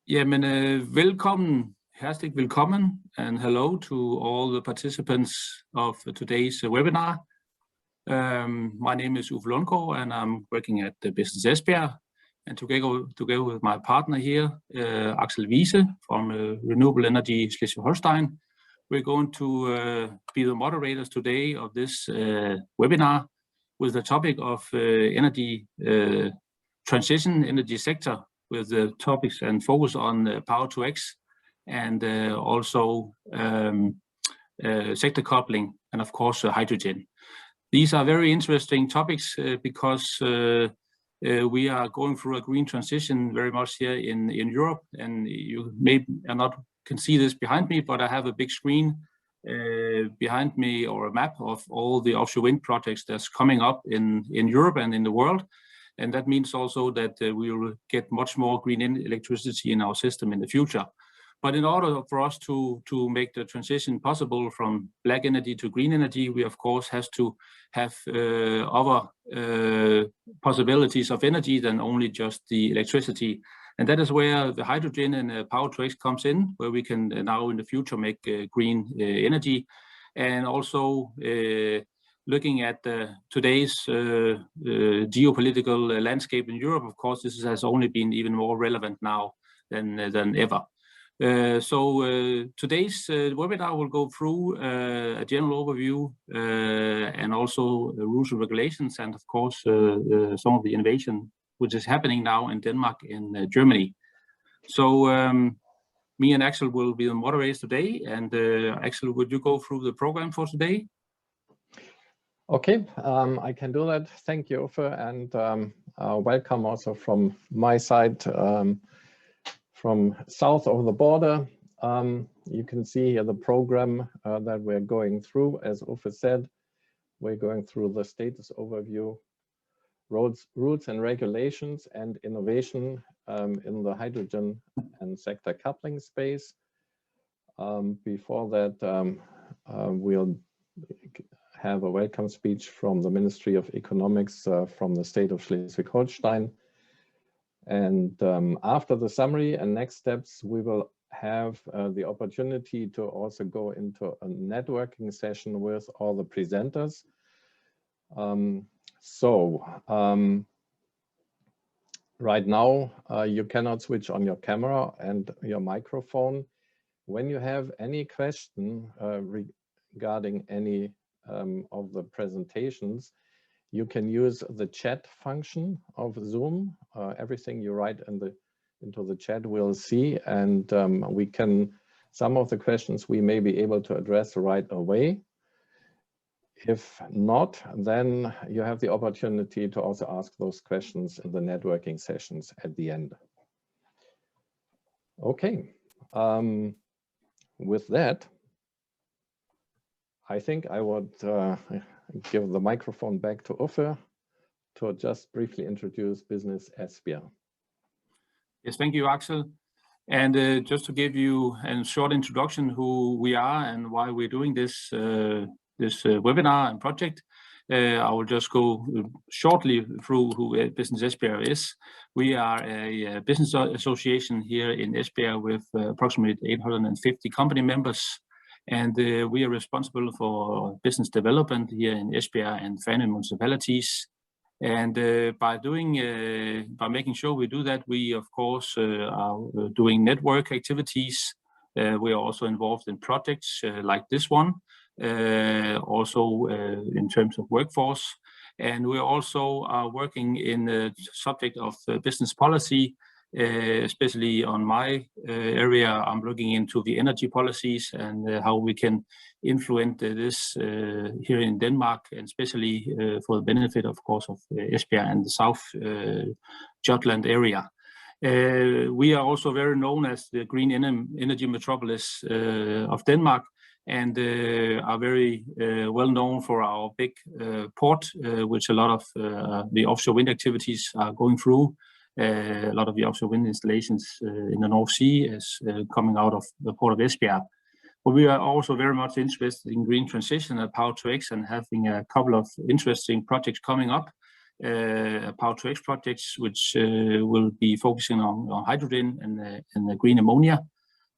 Jamen, herzlich willkommen, and hello to all the participants of today's webinar. My name is Uffe Lundgaard, and I'm working at the Business Esbjerg. And together with my partner here, Axel Wiese from Renewable Energy Schleswig-Holstein, we're going to be the moderators today of this webinar with the topic of energy transition, energy sector, with the topics and focus on Power-to-X and also sector coupling and of course hydrogen. These are very interesting topics because we are going through a green transition very much here in Europe, and you may not can see this behind me, but I have a big screen behind me, or a map of all the offshore wind projects that's coming up in Europe and in the world. And that means also that we will get much more green electricity in our system in the future. But in order for us to make the transition possible from black energy to green energy, we of course have to have other possibilities of energy than only just the electricity. And that is where the hydrogen and Power-to-X comes in, where we can now in the future make green energy. And also looking at today's geopolitical landscape in Europe, of course, this has only been even more relevant now than ever. Today's webinar will go through a general overview and also rules and regulations, and of course some of the innovation which is happening now in Denmark and Germany. So me and Axel will be the moderators today, and Axel, would you go through the program for today? Okay, I can do that. Thank you, Uffe, and welcome also from my side, from south of the border. You can see here the program that we're going through. As Uffe said, we're going through the status overview, rules and regulations, and innovation in the hydrogen and sector coupling space. Before that, we'll have a welcome speech from the Ministry of Economics from the state of Schleswig-Holstein. And after the summary and next steps, we will have the opportunity to also go into a networking session with all the presenters. Right now, you cannot switch on your camera and your microphone. When you have any question regarding any of the presentations, you can use the chat function of Zoom. Everything you write into the chat we'll see, and some of the questions we may be able to address right away. If not, then you have the opportunity to also ask those questions in the networking sessions at the end. Okay, with that, I think I would give the microphone back to Uffe to just briefly introduce Business Esbjerg. Yes, thank you, Axel. And just to give you a short introduction who we are and why we're doing this webinar and project, I will just go shortly through who Business Esbjerg is. We are a business association here in Esbjerg with approximately 850 company members. And we are responsible for business development here in Esbjerg and Fanø municipalities. And by making sure we do that, we of course are doing network activities. We are also involved in projects like this one, also in terms of workforce. And we also are working in the subject of business policy. Especially on my area, I'm looking into the energy policies and how we can influence this here in Denmark, and especially for the benefit, of course, of Esbjerg and the South Jutland area. We are also very known as the green energy metropolis of Denmark, and are very well known for our big port, which a lot of the offshore wind activities are going through. A lot of the offshore wind installations in the North Sea is coming out of the port of Esbjerg. But we are also very much interested in green transition and Power-to-X, and having a couple of interesting projects coming up. power-to-X projects, which will be focusing on hydrogen and green ammonia.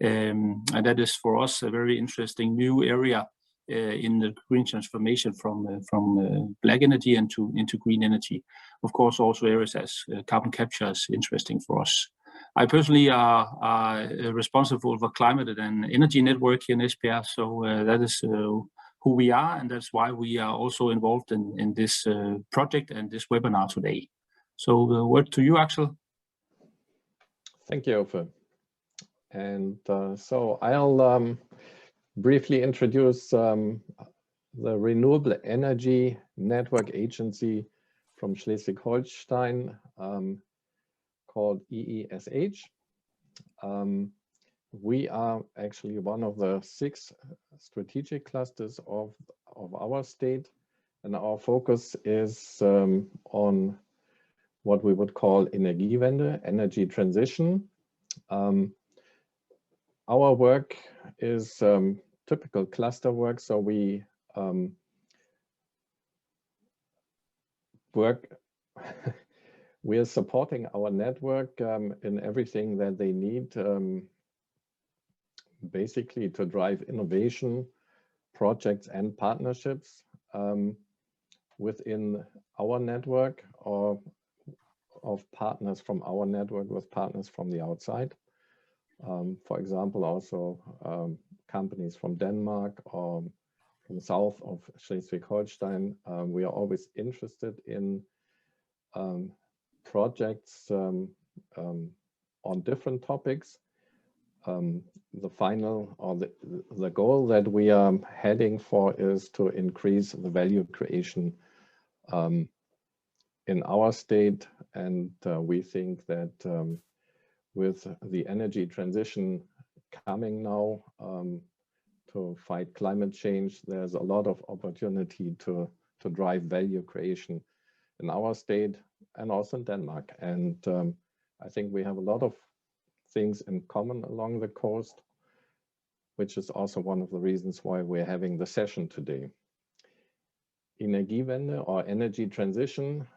And that is for us a very interesting new area in the green transformation from black energy into green energy. Of course, also areas as carbon capture is interesting for us. I personally are responsible for climate and energy network here in Esbjerg, so that is who we are, and that's why we are also involved in this project and this webinar today. So the word to you, Axel. Thank you, Uffe. And so I'll briefly introduce the Renewable Energy Network Agency from Schleswig-Holstein, called EE.SH. We are actually one of the 6 strategic clusters of our state, and our focus is on what we would call Energiewende, energy transition. Our work is typical cluster work, so we we are supporting our network in everything that they need, basically to drive innovation, projects and partnerships within our network, or of partners from our network with partners from the outside. For example, also companies from Denmark or from south of Schleswig-Holstein. We are always interested in projects on different topics. The final, or the goal that we are heading for is to increase the value creation in our state, and we think that with the energy transition coming now to fight climate change, there's a lot of opportunity to drive value creation in our state and also in Denmark. And I think we have a lot of things in common along the coast, which is also one of the reasons why we're having the session today. Energiewende, or energy transition,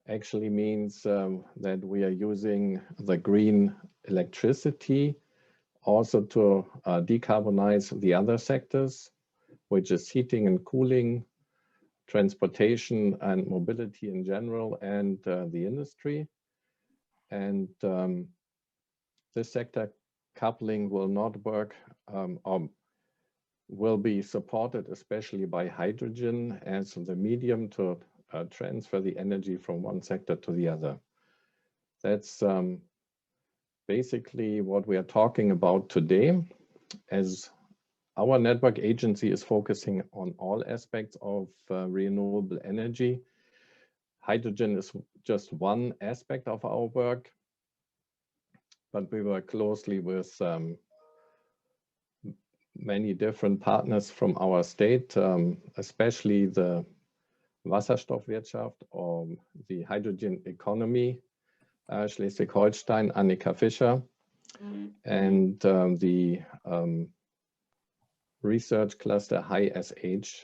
actually means that we are using the green electricity also to decarbonize the other sectors, which is heating and cooling, transportation and mobility in general, and the industry. And this sector coupling will not work, or will be supported especially by hydrogen as the medium to transfer the energy from one sector to the other. That's basically what we are talking about today, as our network agency is focusing on all aspects of renewable energy. Hydrogen is just one aspect of our work, but we work closely with many different partners from our state, especially the Wasserstoffwirtschaft, or the hydrogen economy, Schleswig-Holstein, Annika Fischer, and the research cluster EE.SH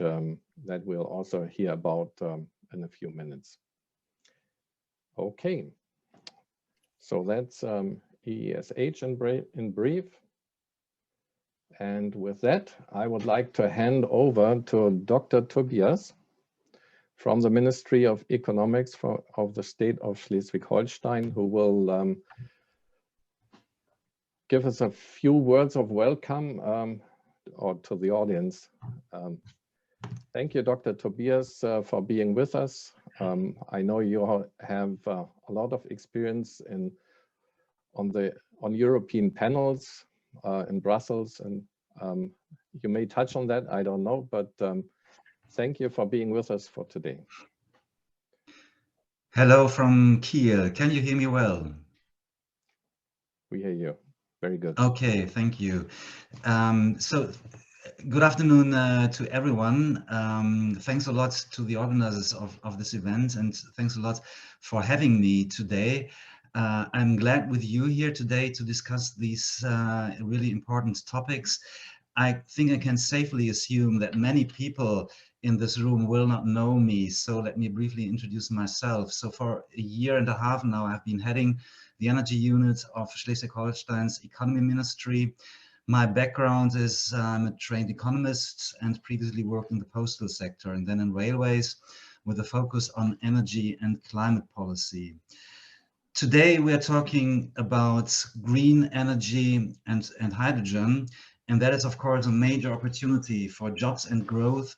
that we'll also hear about in a few minutes. Okay, so that's EE.SH in brief. And with that, I would like to hand over to Dr. Tobias from the Ministry of Economics of the state of Schleswig-Holstein, who will give us a few words of welcome or to the audience. Thank you, Dr. Tobias, for being with us. I know you have a lot of experience on European panels in Brussels, and you may touch on that, I don't know, but thank you for being with us for today. Hello from Kiel. Can you hear me well? We hear you. Very good. Okay, thank you. So good afternoon to everyone. Thanks a lot to the organizers of this event, and thanks a lot for having me today. I'm glad with you here today to discuss these really important topics. I think I can safely assume that many people in this room will not know me, so let me briefly introduce myself. So for a year and a half now, I've been heading the energy unit of Schleswig-Holstein's economy ministry. My background is I'm a trained economist and previously worked in the postal sector and then in railways with a focus on energy and climate policy. Today we are talking about green energy and hydrogen, and that is of course a major opportunity for jobs and growth,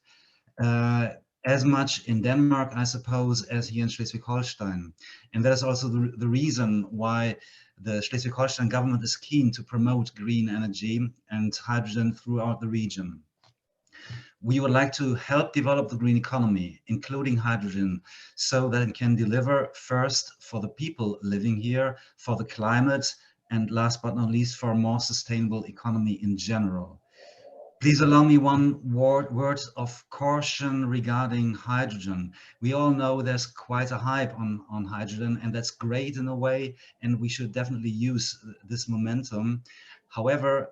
as much in Denmark, I suppose, as here in Schleswig-Holstein. And that is also the reason why the Schleswig-Holstein government is keen to promote green energy and hydrogen throughout the region. We would like to help develop the green economy, including hydrogen, so that it can deliver first for the people living here, for the climate, and last but not least, for a more sustainable economy in general. Please allow me one word of caution regarding hydrogen. We all know there's quite a hype on hydrogen, and that's great in a way, and we should definitely use this momentum. However,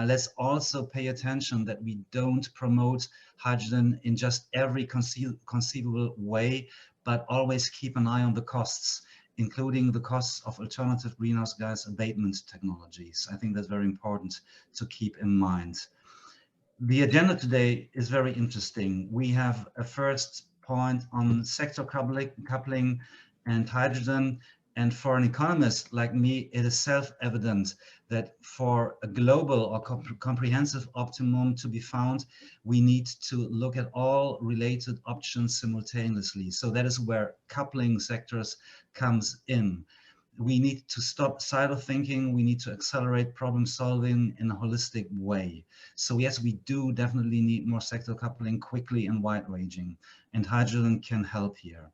let's also pay attention that we don't promote hydrogen in just every conceivable way, but always keep an eye on the costs, including the costs of alternative greenhouse gas abatement technologies. I think that's very important to keep in mind. The agenda today is very interesting. We have a first point on sector coupling and hydrogen. And for an economist like me, it is self-evident that for a global or comprehensive optimum to be found, we need to look at all related options simultaneously. So that is where coupling sectors comes in. We need to stop silo thinking. We need to accelerate problem solving in a holistic way. So yes, we do definitely need more sector coupling quickly and wide-ranging, and hydrogen can help here.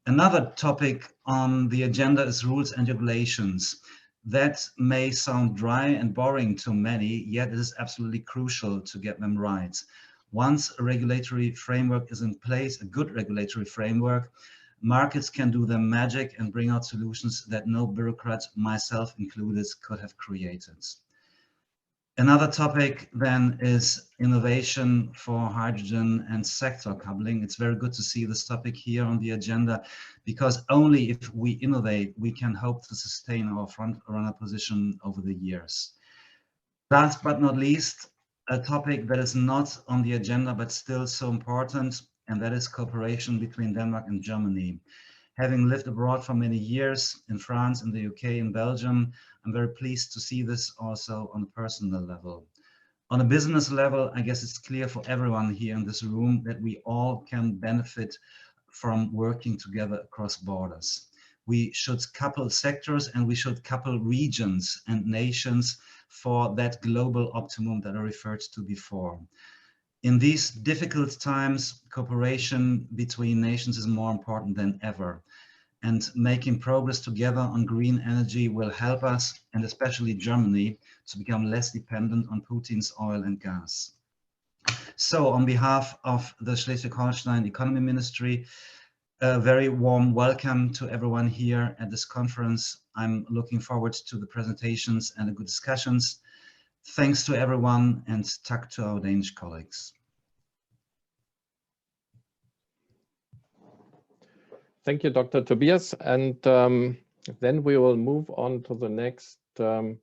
Another topic on the agenda is rules and regulations. That may sound dry and boring to many, yet it is absolutely crucial to get them right. Once a regulatory framework is in place, a good regulatory framework, markets can do their magic and bring out solutions that no bureaucrat, myself included, could have created. Another topic then is innovation for hydrogen and sector coupling. It's very good to see this topic here on the agenda, because only if we innovate, we can hope to sustain our front runner position over the years. Last but not least, a topic that is not on the agenda, but still so important, and that is cooperation between Denmark and Germany. Having lived abroad for many years in France, in the UK, in Belgium, I'm very pleased to see this also on a personal level. On a business level, I guess it's clear for everyone here in this room that we all can benefit from working together across borders. We should couple sectors and we should couple regions and nations for that global optimum that I referred to before. In these difficult times, cooperation between nations is more important than ever. And making progress together on green energy will help us, and especially Germany, to become less dependent on Putin's oil and gas. So on behalf of the Schleswig-Holstein Economy Ministry, a very warm welcome to everyone here at this conference. I'm looking forward to the presentations and the good discussions. Thanks to everyone, and tak to our Danish colleagues. Thank you, Dr. Tobias. And then we will move on to the next and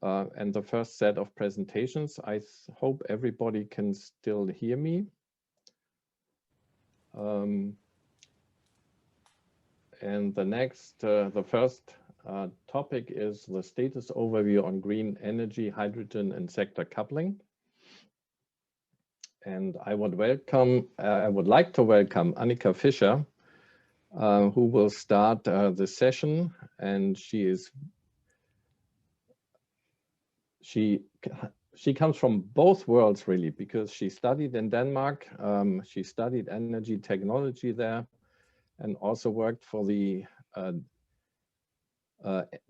the first set of presentations. I hope everybody can still hear me. And the first topic is the status overview on green energy, hydrogen, and sector coupling. And I would like to welcome Annika Fischer, who will start the session. And she comes from both worlds really, because she studied in Denmark. She studied energy technology there, and also worked for the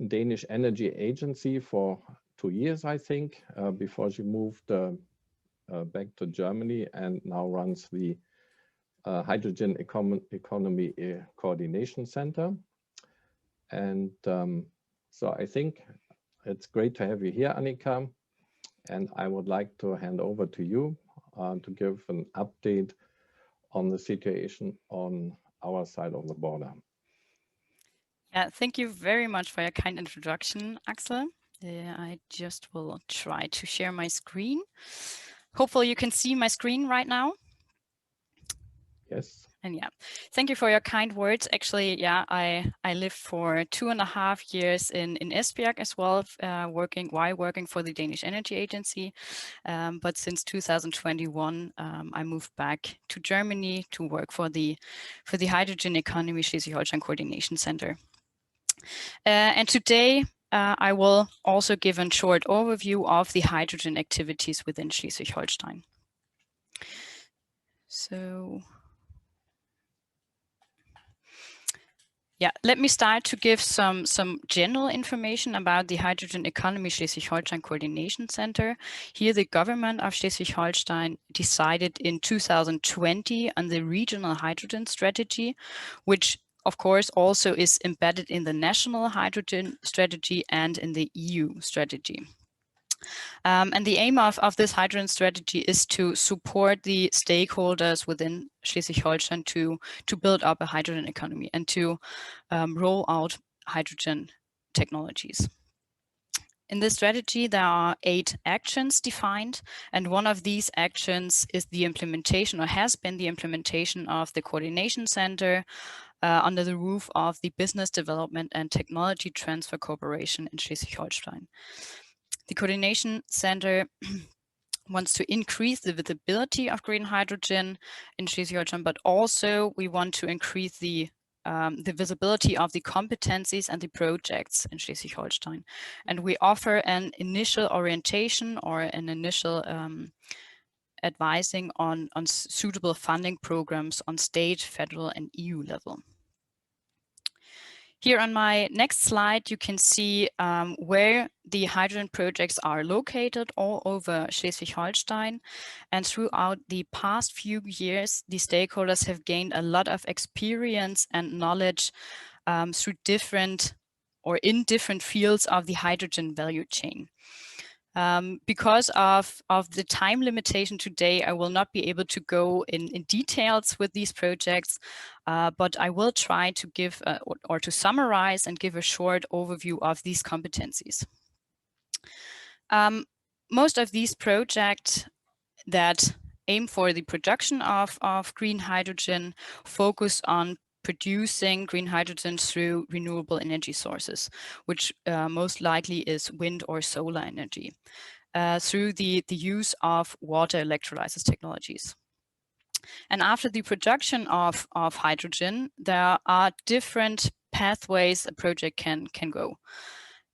Danish Energy Agency for 2 years, I think, before she moved back to Germany, and now runs the Hydrogen Economy Coordination Center. And so I think it's great to have you here, Annika, and I would like to hand over to you to give an update on the situation on our side of the border. Yeah, thank you very much for your kind introduction, Axel. I just will try to share my screen. Hopefully you can see my screen right now. Yes. And yeah, thank you for your kind words. Actually, yeah, I lived for 2.5 years in Esbjerg as well, working for the Danish Energy Agency. But since 2021, I moved back to Germany to work for the Hydrogen Economy Schleswig-Holstein Coordination Center. And today, I will also give a short overview of the hydrogen activities within Schleswig-Holstein. So, yeah, let me start to give some general information about the Hydrogen Economy Schleswig-Holstein Coordination Center. Here, the government of Schleswig-Holstein decided in 2020 on the regional hydrogen strategy, which of course also is embedded in the national hydrogen strategy and in the EU strategy. And the aim of this hydrogen strategy is to support the stakeholders within Schleswig-Holstein to build up a hydrogen economy and to roll out hydrogen technologies. In this strategy, there are 8 actions defined, and one of these actions is the implementation, or has been the implementation, of the coordination center under the roof of the Business Development and Technology Transfer Corporation in Schleswig-Holstein. The coordination center wants to increase the visibility of green hydrogen in Schleswig-Holstein, but also we want to increase the visibility of the competencies and the projects in Schleswig-Holstein. And we offer an initial orientation or an initial advising on suitable funding programs on state, federal, and EU level. Here on my next slide, you can see where the hydrogen projects are located all over Schleswig-Holstein. And throughout the past few years, the stakeholders have gained a lot of experience and knowledge through different fields of the hydrogen value chain. Because of the time limitation today, I will not be able to go in details with these projects, but I will try to give or to summarize and give a short overview of these competencies. Most of these projects that aim for the production of green hydrogen focus on producing green hydrogen through renewable energy sources, which most likely is wind or solar energy, through the use of water electrolysis technologies. And after the production of hydrogen, there are different pathways a project can go.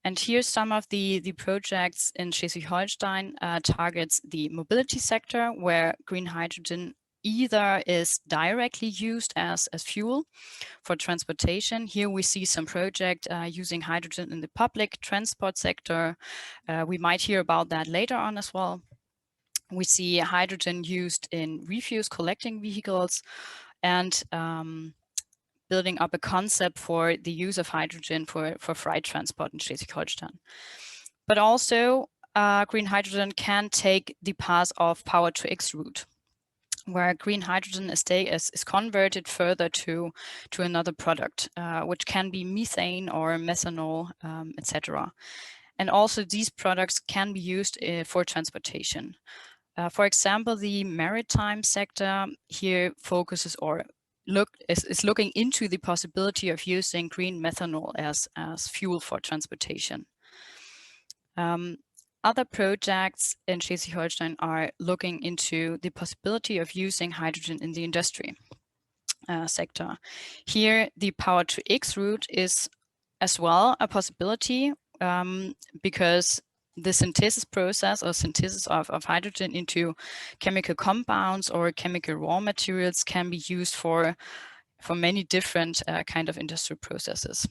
And here's some of the projects in Schleswig-Holstein targets the mobility sector, where green hydrogen either is directly used as fuel for transportation. Here we see some project using hydrogen in the public transport sector. We might hear about that later on as well. We see hydrogen used in refuse collecting vehicles and building up a concept for the use of hydrogen for freight transport in Schleswig-Holstein. But also green hydrogen can take the path of power to X route, where green hydrogen is converted further to another product, which can be methane or methanol, etc. And also these products can be used for transportation. For example, the maritime sector here focuses or is looking into the possibility of using green methanol as fuel for transportation. Other projects in Schleswig-Holstein are looking into the possibility of using hydrogen in the industry sector. Here, the power to X route is as well a possibility because the synthesis process or synthesis of hydrogen into chemical compounds or chemical raw materials can be used for many different kind of industrial processes.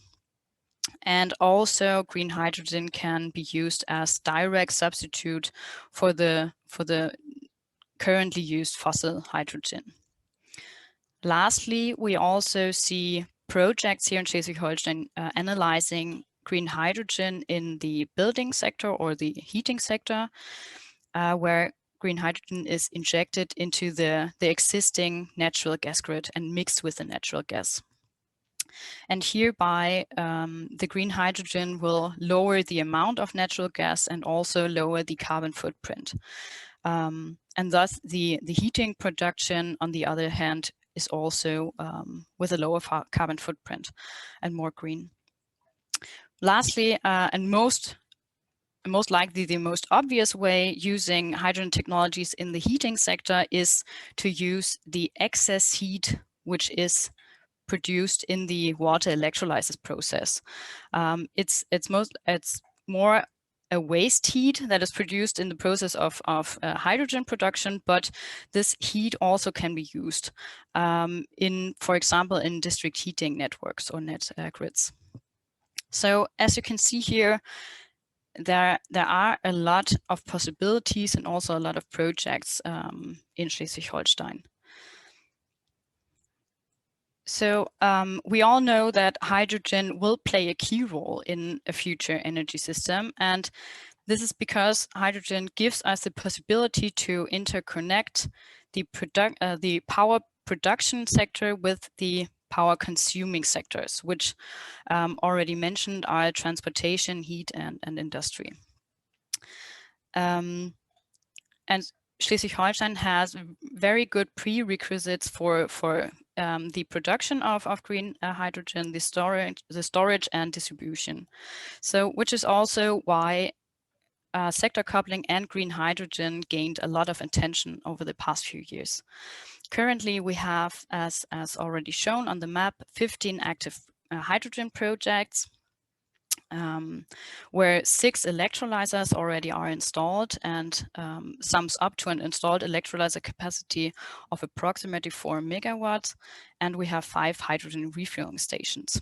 And also green hydrogen can be used as direct substitute for the currently used fossil hydrogen. Lastly, we also see projects here in Schleswig-Holstein analyzing green hydrogen in the building sector or the heating sector, where green hydrogen is injected into the existing natural gas grid and mixed with the natural gas. And hereby, the green hydrogen will lower the amount of natural gas and also lower the carbon footprint. And thus the heating production, on the other hand, is also with a lower carbon footprint and more green. Lastly, and most likely the most obvious way using hydrogen technologies in the heating sector is to use the excess heat which is produced in the water electrolysis process. It's more a waste heat that is produced in the process of hydrogen production, but this heat also can be used for example, in district heating networks or net grids. So as you can see here, there are a lot of possibilities and also a lot of projects in Schleswig-Holstein. So we all know that hydrogen will play a key role in a future energy system, and this is because hydrogen gives us the possibility to interconnect the power production sector with the power consuming sectors, which already mentioned are transportation, heat, and industry. And Schleswig-Holstein has very good prerequisites for the production of green hydrogen, the storage and distribution. So, which is also why sector coupling and green hydrogen gained a lot of attention over the past few years. Currently, we have, as already shown on the map, 15 active hydrogen projects, where 6 electrolyzers already are installed, and sums up to an installed electrolyzer capacity of approximately 4 megawatts, and we have 5 hydrogen refueling stations.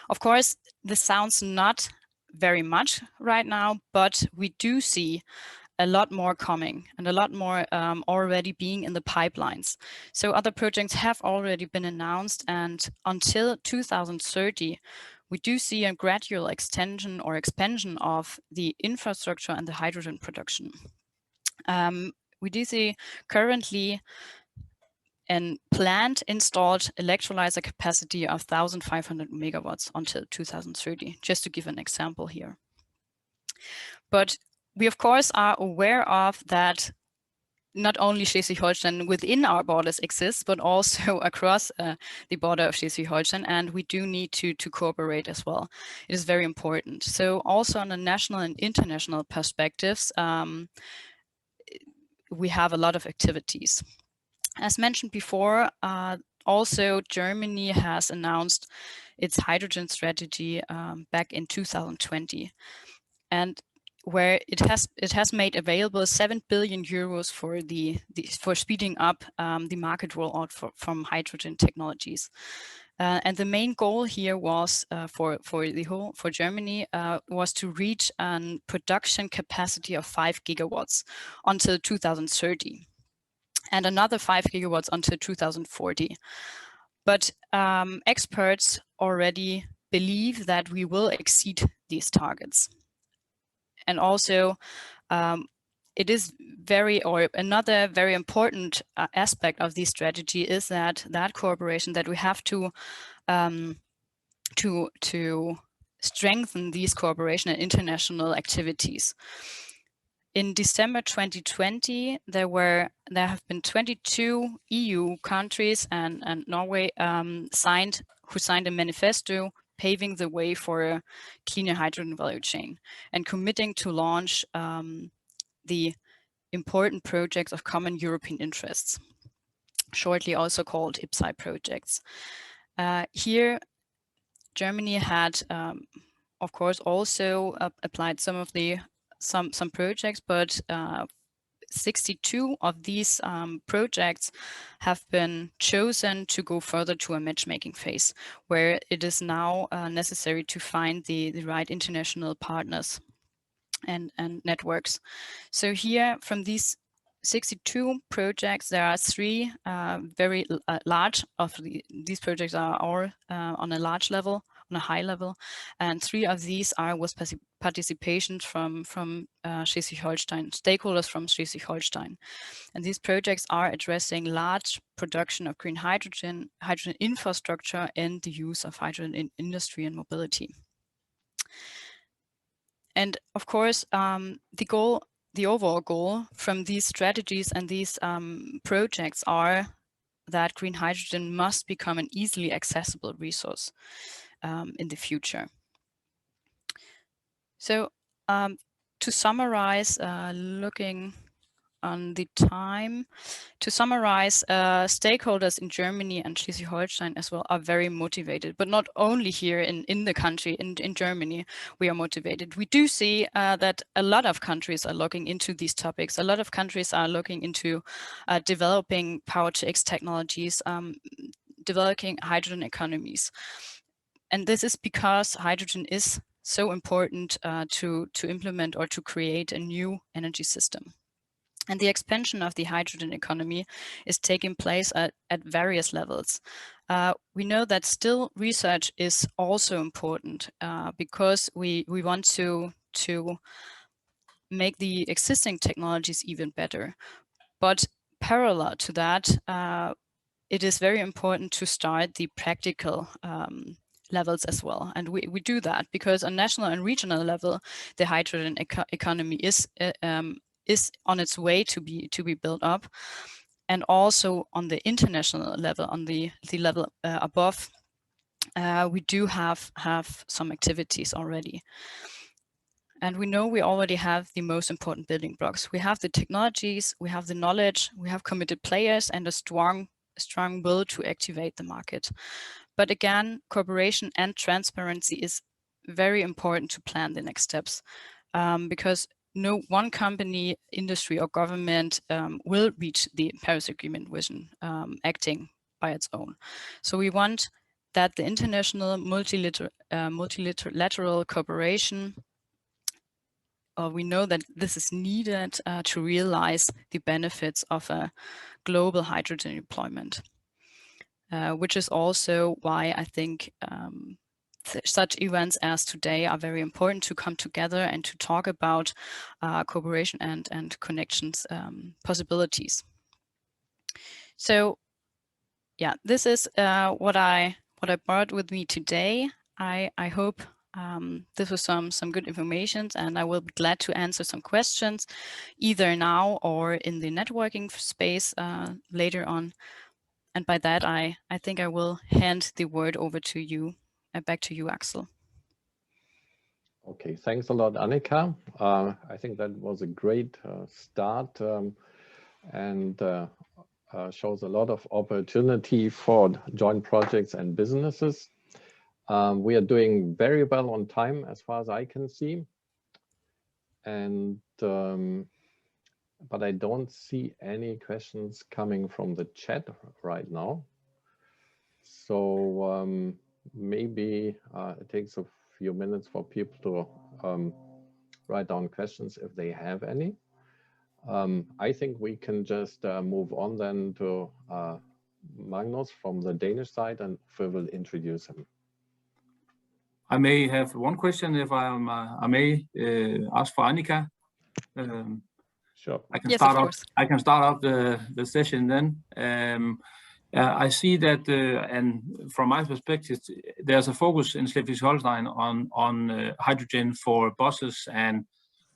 Of course, this sounds not very much right now, but we do see a lot more coming and a lot more already being in the pipelines. So other projects have already been announced, and until 2030, we do see a gradual extension or expansion of the infrastructure and the hydrogen production. We do see currently a planned installed electrolyzer capacity of 1,500 megawatts until 2030, just to give an example here. But we, of course, are aware of that not only Schleswig-Holstein within our borders exists, but also across the border of Schleswig-Holstein, and we do need to cooperate as well. It is very important. So also on a national and international perspectives, we have a lot of activities. As mentioned before, also Germany has announced its hydrogen strategy back in 2020, and where it has made available 7 billion euros for speeding up the market rollout from hydrogen technologies. And the main goal here was for Germany was to reach a production capacity of 5 gigawatts until 2030, and another 5 gigawatts until 2040. But experts already believe that we will exceed these targets. And also, it is another very important aspect of this strategy is that cooperation, that we have to strengthen these cooperation and international activities. In December 2020, there have been 22 EU countries and Norway who signed a manifesto paving the way for a cleaner hydrogen value chain and committing to launch the important projects of common European interests, shortly also called EE.SH projects. Here, Germany had, of course, also applied some projects, but 62 of these projects have been chosen to go further to a matchmaking phase, where it is now necessary to find the right international partners and networks. So here, from these 62 projects, there are 3 very large of these projects are all on a large level, on a high level, and 3 of these are with participation from Schleswig-Holstein, stakeholders from Schleswig-Holstein. And these projects are addressing large production of green hydrogen, hydrogen infrastructure, and the use of hydrogen in industry and mobility. And of course, the overall goal from these strategies and these projects are that green hydrogen must become an easily accessible resource in the future. So to summarize, looking on the time, to summarize, stakeholders in Germany and Schleswig-Holstein as well are very motivated, but not only here in the country, in Germany, we are motivated. We do see that a lot of countries are looking into these topics. A lot of countries are looking into developing power-to-X technologies, developing hydrogen economies. And this is because hydrogen is so important to implement or to create a new energy system. And the expansion of the hydrogen economy is taking place at various levels. We know that still research is also important because we want to make the existing technologies even better. But parallel to that, it is very important to start the practical levels as well. And we do that because on national and regional level, the hydrogen economy is on its way to be built up, and also on the international level, on the level above, we do have some activities already. And we know we already have the most important building blocks. We have the technologies, we have the knowledge, we have committed players, and a strong will to activate the market. But again, cooperation and transparency is very important to plan the next steps, because no one company, industry, or government will reach the Paris Agreement vision acting by its own. So we want that the international multilateral cooperation, we know that this is needed to realize the benefits of a global hydrogen deployment, which is also why I think such events as today are very important, to come together and to talk about cooperation and connections possibilities. So yeah, this is what I brought with me today. I hope this was some good information, and I will be glad to answer some questions either now or in the networking space later on. And by that, I think I will hand the word over to you. Back to you, Axel. Okay, thanks a lot, Annika. I think that was a great start and shows a lot of opportunity for joint projects and businesses. We are doing very well on time as far as I can see. And but I don't see any questions coming from the chat right now. So maybe it takes a few minutes for people to write down questions if they have any. I think we can just move on then to Magnus from the Danish side, and we will introduce him. I may have one question if I may ask for Annika. Sure. I can start off the session then. I see that, and from my perspective, there's a focus in Schleswig-Holstein on hydrogen for buses and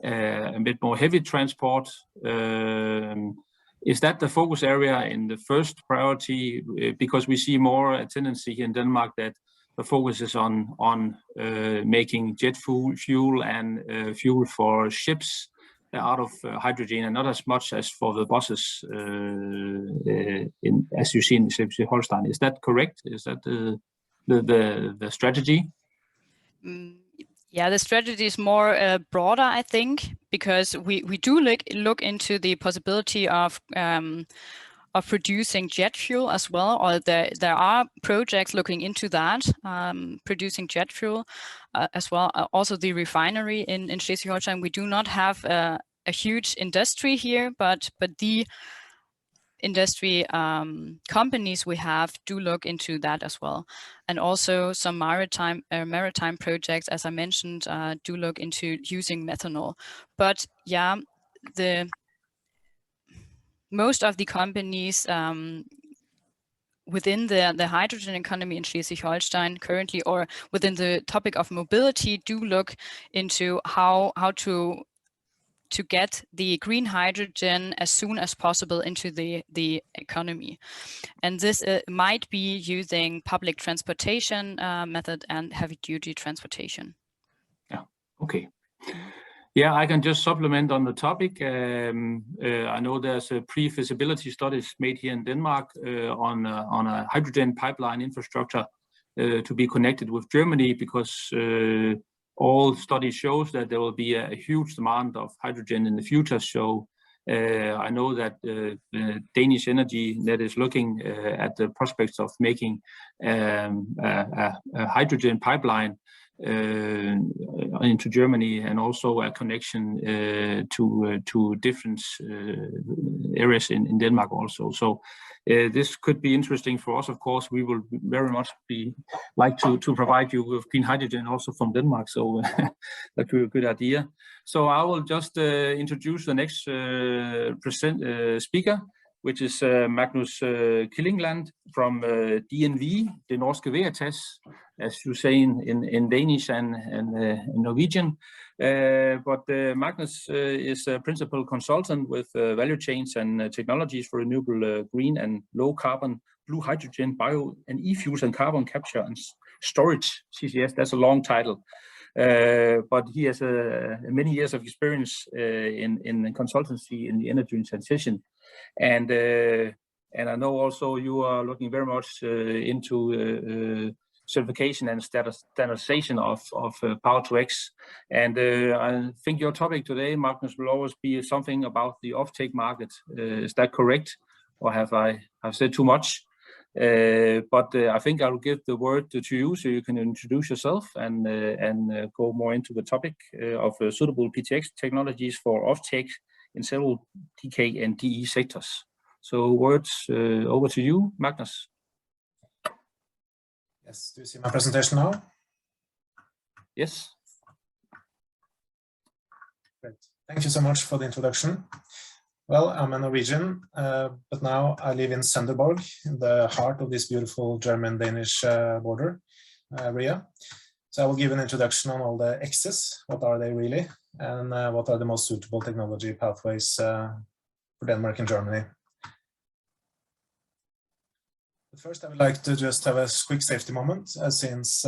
a bit more heavy transport. Is that the focus area in the first priority? Because we see more a tendency here in Denmark that the focus is on making jet fuel and fuel for ships out of hydrogen, and not as much as for the buses, as you see in Schleswig-Holstein. Is that correct? Is that the strategy? Yeah, the strategy is more broader, I think, because we do look into the possibility of producing jet fuel as well, or there are projects looking into that, producing jet fuel as well. Also the refinery in Schleswig-Holstein. We do not have a huge industry here, but the industry companies we have do look into that as well, and also some maritime projects, as I mentioned, do look into using methanol. But yeah, most of the companies within the hydrogen economy in Schleswig-Holstein currently, or within the topic of mobility, do look into how to get the green hydrogen as soon as possible into the economy. And this might be using public transportation method and heavy duty transportation. Yeah, okay. Yeah, I can just supplement on the topic. I know there's a pre-feasibility studies made here in Denmark on a hydrogen pipeline infrastructure to be connected with Germany, because all studies shows that there will be a huge demand of hydrogen in the future. So I know that the Danish energy net is looking at the prospects of making a hydrogen pipeline into Germany, and also a connection to different areas in Denmark also. So this could be interesting for us. Of course, we will very much like to provide you with clean hydrogen also from Denmark. So that would be a good idea. So I will just introduce the next speaker, which is Magnus Killingland from DNV, the Norske Veritas, as you say in Danish and Norwegian. But Magnus is a principal consultant with value chains and technologies for renewable green and low carbon blue hydrogen, bio and e-fuels, and carbon capture and storage, CCS. That's a long title. But he has many years of experience in consultancy in the energy transition. And I know also you are looking very much into certification and standardization of Power-to-X. And I think your topic today, Magnus, will always be something about the offtake market. Is that correct? Or have I said too much? But I think I'll give the word to you so you can introduce yourself and go more into the topic of suitable PTX technologies for offtake in several DK and DE sectors. So words over to you, Magnus. Yes, do you see my presentation now? Yes. Great. Thank you so much for the introduction. Well, I'm a Norwegian, but now I live in Sønderborg, in the heart of this beautiful German-Danish border area. So I will give an introduction on all the X's, what are they really, and what are the most suitable technology pathways for Denmark and Germany. But first, I would like to just have a quick safety moment, since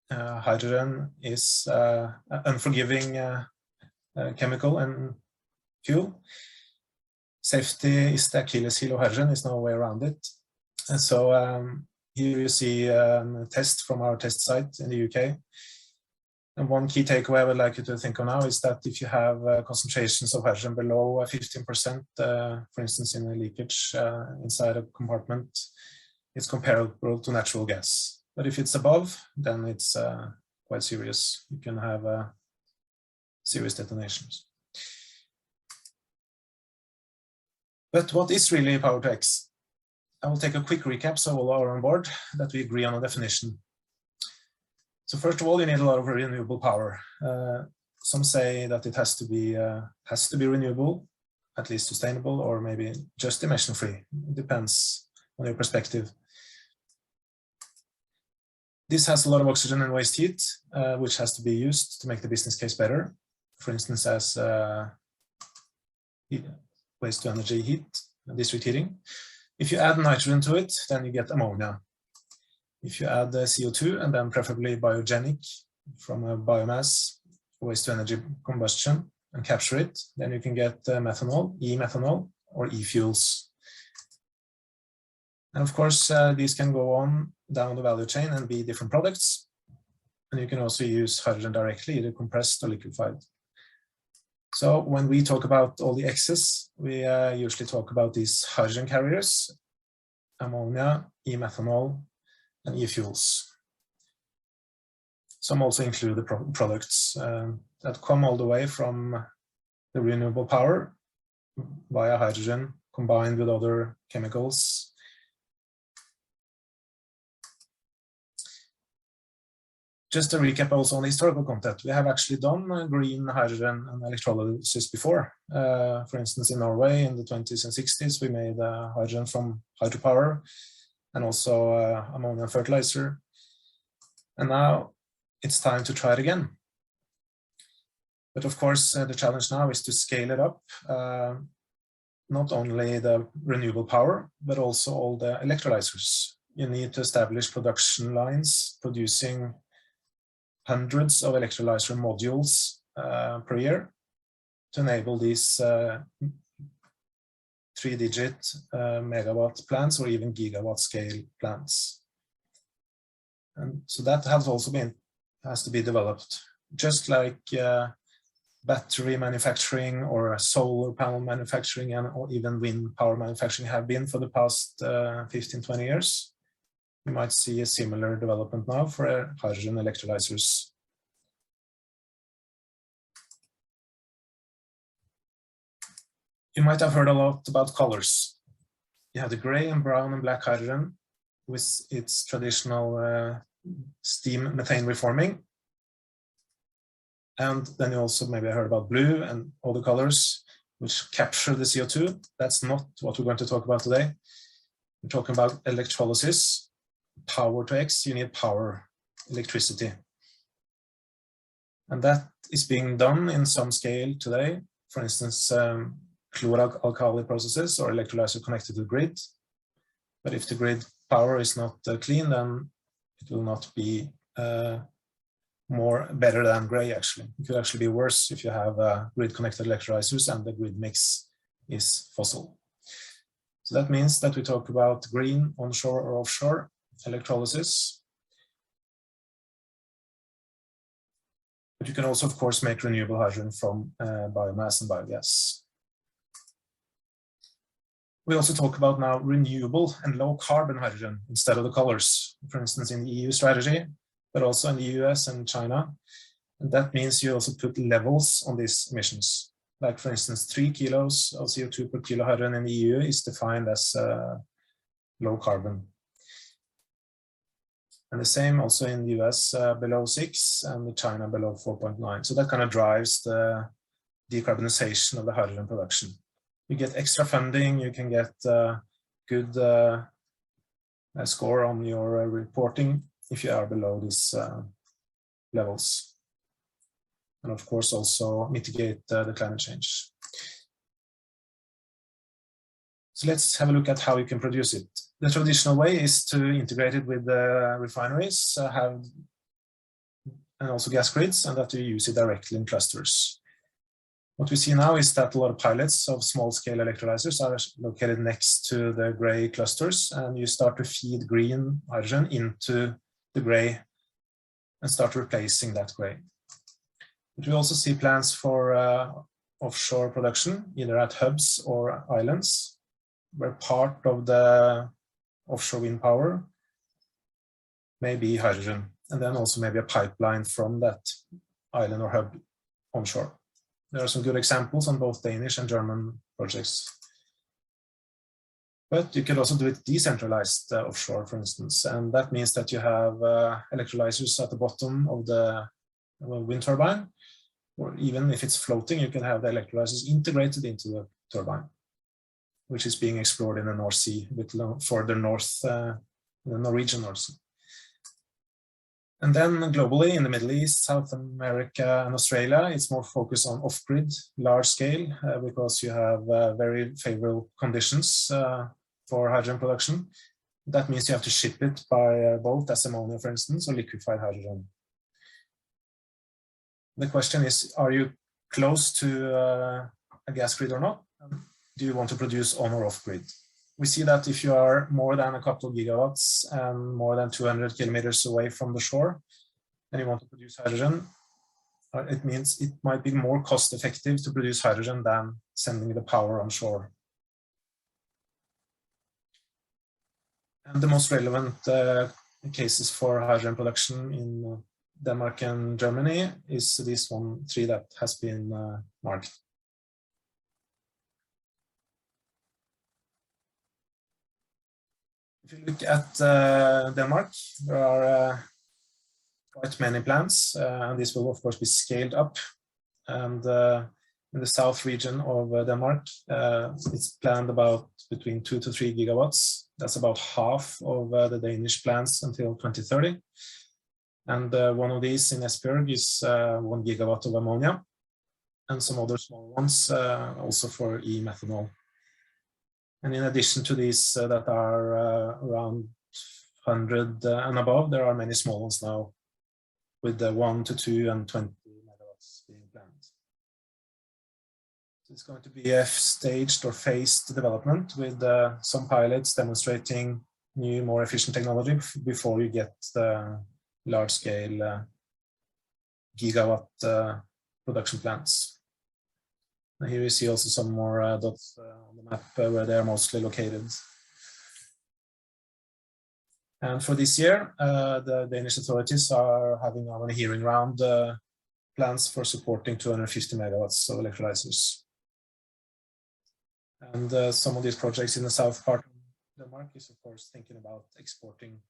hydrogen is an unforgiving chemical and fuel. Safety is the Achilles heel of hydrogen, there's no way around it. And so here you see a test from our test site in the UK. And one key takeaway I would like you to think of now is that if you have concentrations of hydrogen below 15%, for instance, in a leakage inside a compartment, it's comparable to natural gas. But if it's above, then it's quite serious. You can have serious detonations. But what is really Power-to-X? I will take a quick recap so all are on board, that we agree on a definition. So first of all, you need a lot of renewable power. Some say that it has to be renewable, at least sustainable, or maybe just emission-free. It depends on your perspective. This has a lot of oxygen and waste heat, which has to be used to make the business case better. For instance, as waste to energy heat, district heating. If you add nitrogen to it, then you get ammonia. If you add CO2 and then preferably biogenic from a biomass, waste to energy combustion, and capture it, then you can get methanol, e-methanol, or e-fuels. And of course, these can go on down the value chain and be different products. And you can also use hydrogen directly, either compressed or liquefied. So when we talk about all the X's, we usually talk about these hydrogen carriers, ammonia, e-methanol, and e-fuels. Some also include the products that come all the way from the renewable power via hydrogen combined with other chemicals. Just a recap also on the historical content. We have actually done green hydrogen and electrolysis before. For instance, in Norway in the 20s and 60s, we made hydrogen from hydropower and also ammonia fertilizer. And now it's time to try it again. But of course, the challenge now is to scale it up. Not only the renewable power, but also all the electrolyzers. You need to establish production lines producing hundreds of electrolyzer modules per year to enable these 3-digit megawatt plants or even gigawatt scale plants. And so that has to be developed, just like battery manufacturing or solar panel manufacturing or even wind power manufacturing have been for the past 15-20 years. You might see a similar development now for hydrogen electrolyzers. You might have heard a lot about colors. You have the gray and brown and black hydrogen with its traditional steam methane reforming. And then you also maybe heard about blue and other colors which capture the CO2. That's not what we're going to talk about today. We're talking about electrolysis. Power to X, you need power, electricity. And that is being done in some scale today. For instance, chloralkali processes or electrolyzer connected to the grid. But if the grid power is not clean, then it will not be better than gray actually. It could actually be worse if you have grid connected electrolyzers and the grid mix is fossil. So that means that we talk about green, onshore or offshore electrolysis. But you can also, of course, make renewable hydrogen from biomass and biogas. We also talk about now renewable and low carbon hydrogen instead of the colors, for instance, in the EU strategy, but also in the US and China. And that means you also put levels on these emissions. Like, for instance, 3 kilos of CO2 per kilo hydrogen in the EU is defined as low carbon. And the same also in the US, below 6 and China below 4.9. So that kind of drives the decarbonization of the hydrogen production. You get extra funding, you can get good score on your reporting if you are below these levels. And of course also mitigate the climate change. So let's have a look at how you can produce it. The traditional way is to integrate it with the refineries, and also gas grids, and that you use it directly in clusters. What we see now is that a lot of pilots of small-scale electrolyzers are located next to the gray clusters, and you start to feed green hydrogen into the gray and start replacing that gray. But we also see plans for offshore production, either at hubs or islands, where part of the offshore wind power may be hydrogen, and then also maybe a pipeline from that island or hub onshore. There are some good examples on both Danish and German projects. But you could also do it decentralized offshore, for instance, and that means that you have electrolyzers at the bottom of the wind turbine, or even if it's floating, you can have the electrolyzers integrated into the turbine, which is being explored in the North Sea, a bit further north, the Norwegian North Sea. And then globally, in the Middle East, South America, and Australia, it's more focused on off-grid, large scale, because you have very favorable conditions for hydrogen production. That means you have to ship it by boat as ammonia, for instance, or liquefied hydrogen. The question is, are you close to a gas grid or not? Do you want to produce on or off grid? We see that if you are more than a couple of gigawatts and more than 200 kilometers away from the shore, and you want to produce hydrogen, it means it might be more cost effective to produce hydrogen than sending the power on shore. And the most relevant cases for hydrogen production in Denmark and Germany is this three that has been marked. If you look at Denmark, there are quite many plants, and this will of course be scaled up. And in the south region of Denmark, it's planned about between 2 to 3 gigawatts. That's about half of the Danish plants until 2030. And one of these in Esbjerg is 1 gigawatt of ammonia, and some other small ones also for e-methanol. And in addition to these that are around 100 and above, there are many small ones now with 1 to 2 and 20 megawatts being planned. So it's going to be a staged or phased development with some pilots demonstrating new, more efficient technology before you get the large-scale gigawatt production plants. And here you see also some more dots on the map where they are mostly located. And for this year, the Danish authorities are having a hearing round plans for supporting 250 megawatts of electrolyzers. And some of these projects in the south part of Denmark is, of course, thinking about exporting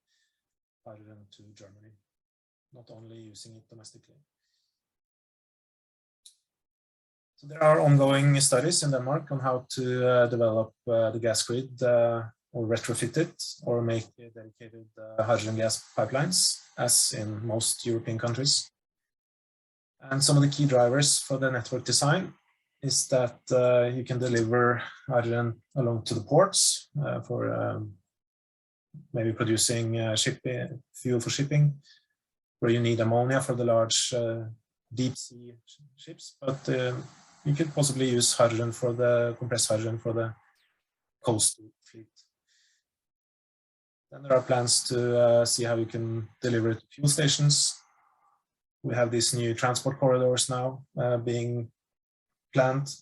hydrogen to Germany, not only using it domestically. So there are ongoing studies in Denmark on how to develop the gas grid or retrofit it or make dedicated hydrogen gas pipelines, as in most European countries. And some of the key drivers for the network design is that you can deliver hydrogen along to the ports for maybe producing fuel for shipping, where you need ammonia for the large deep sea ships, but you could possibly use hydrogen for the compressed hydrogen for the coastal fleet. Then there are plans to see how you can deliver it to fuel stations. We have these new transport corridors now being planned,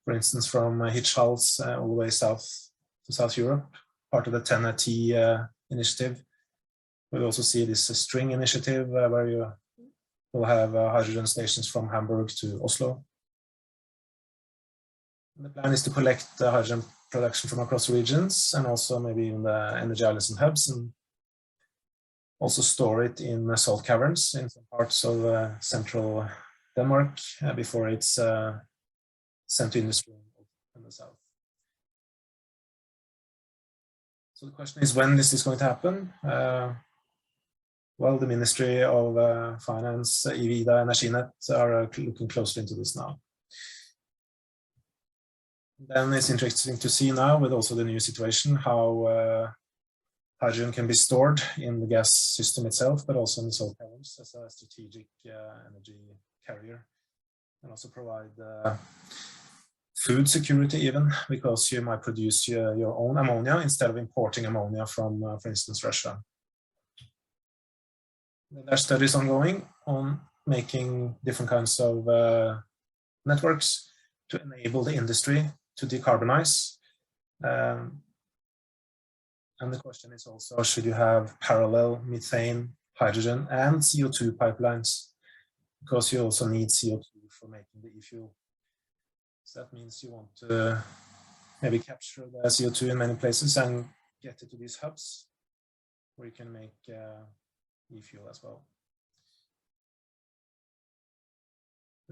for instance, from Hirtshals all the way south to South Europe, part of the TEN-T initiative. We'll also see this string initiative where you will have hydrogen stations from Hamburg to Oslo. And the plan is to collect hydrogen production from across regions and also maybe in the energy islands and hubs, and also store it in salt caverns in some parts of central Denmark before it's sent to industry in the south. So the question is when this is going to happen. Well, the Ministry of Finance, Evida and Energinet are looking closely into this now. Then it's interesting to see now with also the new situation how hydrogen can be stored in the gas system itself, but also in the salt caverns as a strategic energy carrier, and also provide food security even, because you might produce your own ammonia instead of importing ammonia from, for instance, Russia. There are studies ongoing on making different kinds of networks to enable the industry to decarbonize. And the question is also, should you have parallel methane, hydrogen, and CO2 pipelines? Because you also need CO2 for making the e-fuel. So that means you want to maybe capture the CO2 in many places and get it to these hubs where you can make e-fuel as well.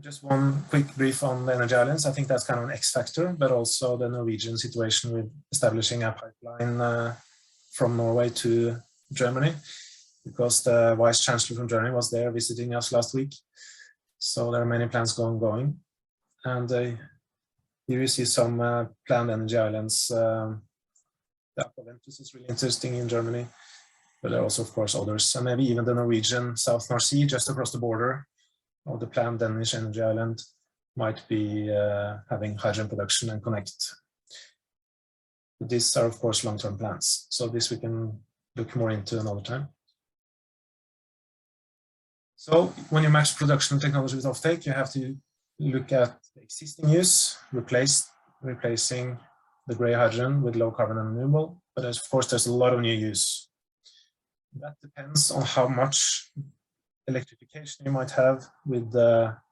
Just one quick brief on the energy islands. I think that's kind of an X factor, but also the Norwegian situation with establishing a pipeline from Norway to Germany, because the Vice Chancellor from Germany was there visiting us last week. So there are many plans going. And here you see some planned energy islands. The Aquaventus is really interesting in Germany, but there are also, of course, others. And maybe even the Norwegian South North Sea, just across the border of the planned Danish energy island, might be having hydrogen production and connect. But these are, of course, long-term plans. So this we can look more into another time. So when you match production technology with offtake, you have to look at the existing use, replacing the gray hydrogen with low carbon and renewable. But of course, there's a lot of new use. That depends on how much electrification you might have with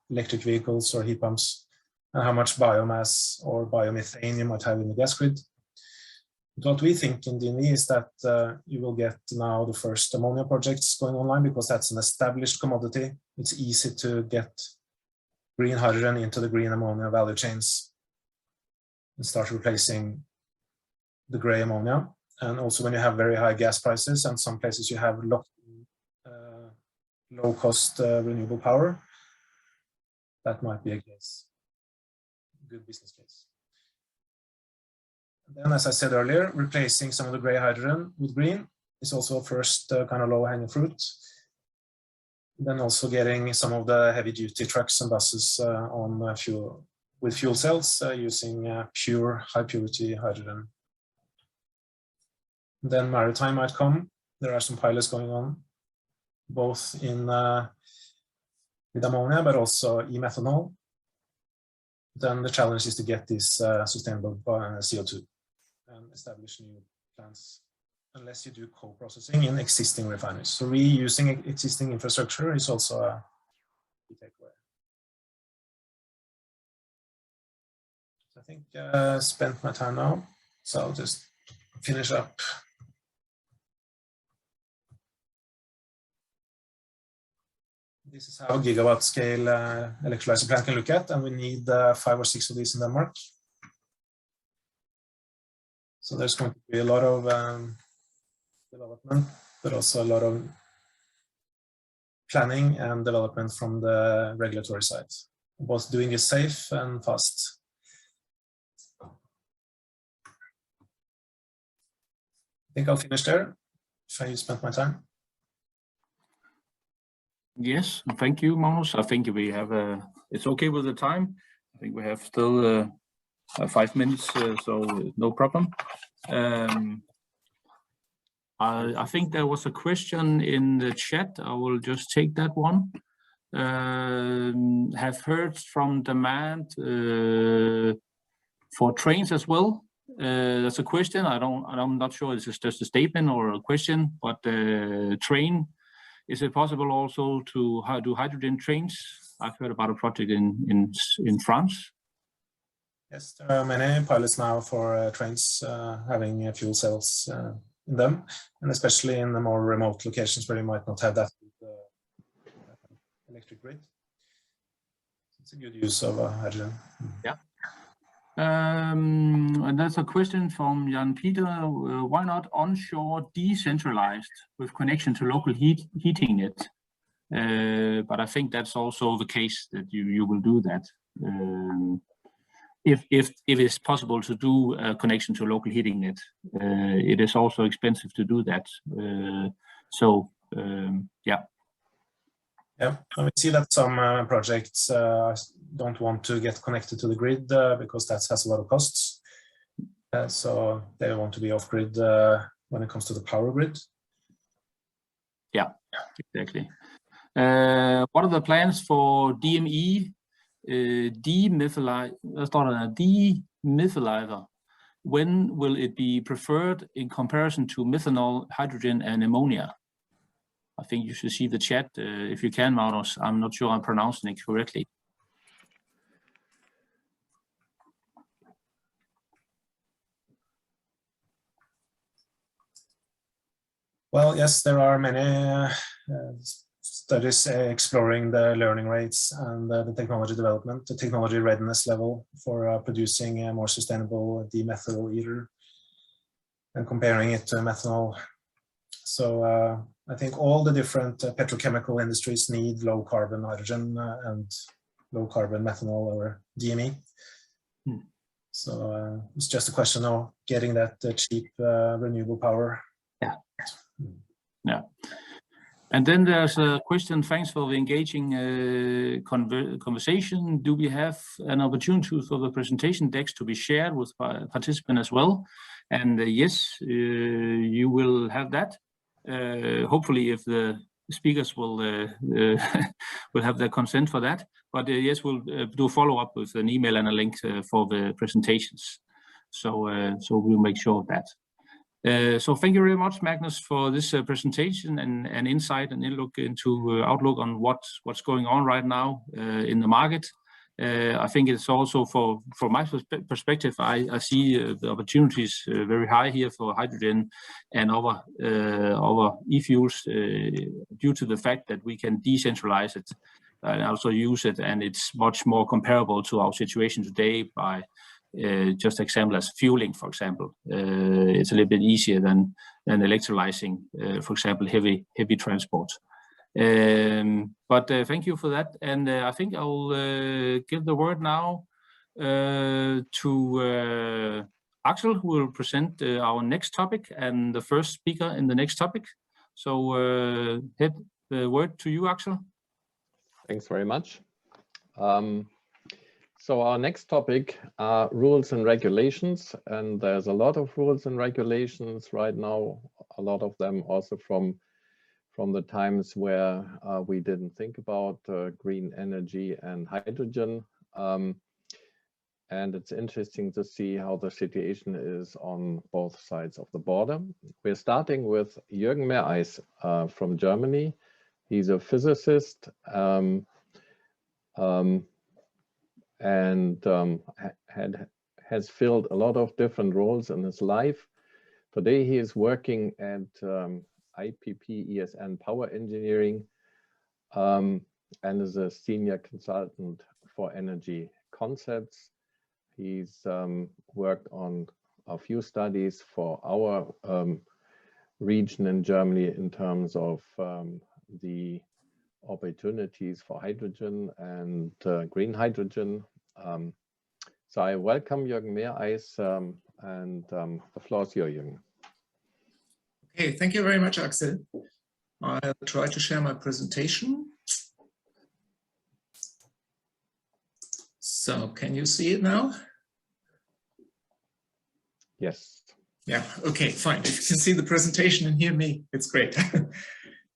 electric vehicles or heat pumps, and how much biomass or biomethane you might have in the gas grid. What we think in DNV is that you will get now the first ammonia projects going online, because that's an established commodity. It's easy to get green hydrogen into the green ammonia value chains and start replacing the gray ammonia. And also when you have very high gas prices and some places you have low cost renewable power, that might be a case, good business case. And then, as I said earlier, replacing some of the gray hydrogen with green is also a first kind of low-hanging fruit. Then also getting some of the heavy-duty trucks and buses on with fuel cells using pure, high-purity hydrogen. Then maritime might come. There are some pilots going on, both in with ammonia, but also e-methanol. Then the challenge is to get this sustainable CO2 and establish new plants, unless you do co-processing in existing refineries. So reusing existing infrastructure is also a key takeaway. So I think I spent my time now, so I'll just finish up. This is how a gigawatt scale electrolyzer plant can look at, and we need 5 or 6 of these in Denmark. So there's going to be a lot of development, but also a lot of planning and development from the regulatory side, both doing it safe and fast. I think I'll finish there, if I spent my time. Yes, thank you, Magnus. I think we have it's okay with the time. I think we have still 5 minutes, so no problem. I think there was a question in the chat. I will just take that one. Have heard from demand for trains as well. That's a question. I'm not sure if it's just a statement or a question, but train. Is it possible also to do hydrogen trains? I've heard about a project in France. Yes, there are many pilots now for trains having fuel cells in them, and especially in the more remote locations where you might not have that electric grid. It's a good use of hydrogen. Yeah. And that's a question from Jan Peter. Why not onshore decentralized with connection to local heating net? But I think that's also the case that you will do that. If it's possible to do a connection to local heating net, it is also expensive to do that. Yeah. Yeah, and we see that some projects don't want to get connected to the grid because that has a lot of costs. So they want to be off grid when it comes to the power grid. Yeah, exactly. What are the plans for DME demethylizer? When will it be preferred in comparison to methanol, hydrogen, and ammonia? I think you should see the chat if you can, Magnus. I'm not sure I'm pronouncing it correctly. Well, yes, there are many studies exploring the learning rates and the technology development, the technology readiness level for producing a more sustainable demethyl ether and comparing it to methanol. So I think all the different petrochemical industries need low carbon hydrogen and low carbon methanol or DME. So it's just a question of getting that cheap renewable power. Yeah. Yeah. And then there's a question. Thanks for the engaging conversation. Do we have an opportunity for the presentation decks to be shared with participants as well? And yes, you will have that. Hopefully, if the speakers will have their consent for that. But yes, we'll do follow up with an email and a link for the presentations. So we'll make sure of that. So thank you very much, Magnus, for this presentation and insight and outlook on what's going on right now in the market. I think it's also from my perspective, I see the opportunities very high here for hydrogen and our e-fuels due to the fact that we can decentralize it and also use it, and it's much more comparable to our situation today by just example as fueling, for example. It's a little bit easier than electrolyzing, for example, heavy transport. But thank you for that, and I think I'll give the word now to Axel, who will present our next topic and the first speaker in the next topic. So head the word to you, Axel. Thanks very much. So our next topic are rules and regulations, and there's a lot of rules and regulations right now, a lot of them also from the times where we didn't think about green energy and hydrogen. And it's interesting to see how the situation is on both sides of the border. We're starting with Jürgen Meereis from Germany. He's a physicist and has filled a lot of different roles in his life. Today he is working at IPP-ESN Power Engineering and is a senior consultant for energy concepts. He's worked on a few studies for our region in Germany in terms of the opportunities for hydrogen and green hydrogen. So I welcome Jürgen Meereis and the floor is yours, Jürgen. Okay, thank you very much, Axel. I'll try to share my presentation. So can you see it now? Yes. Yeah, okay, fine. If you can see the presentation and hear me, it's great.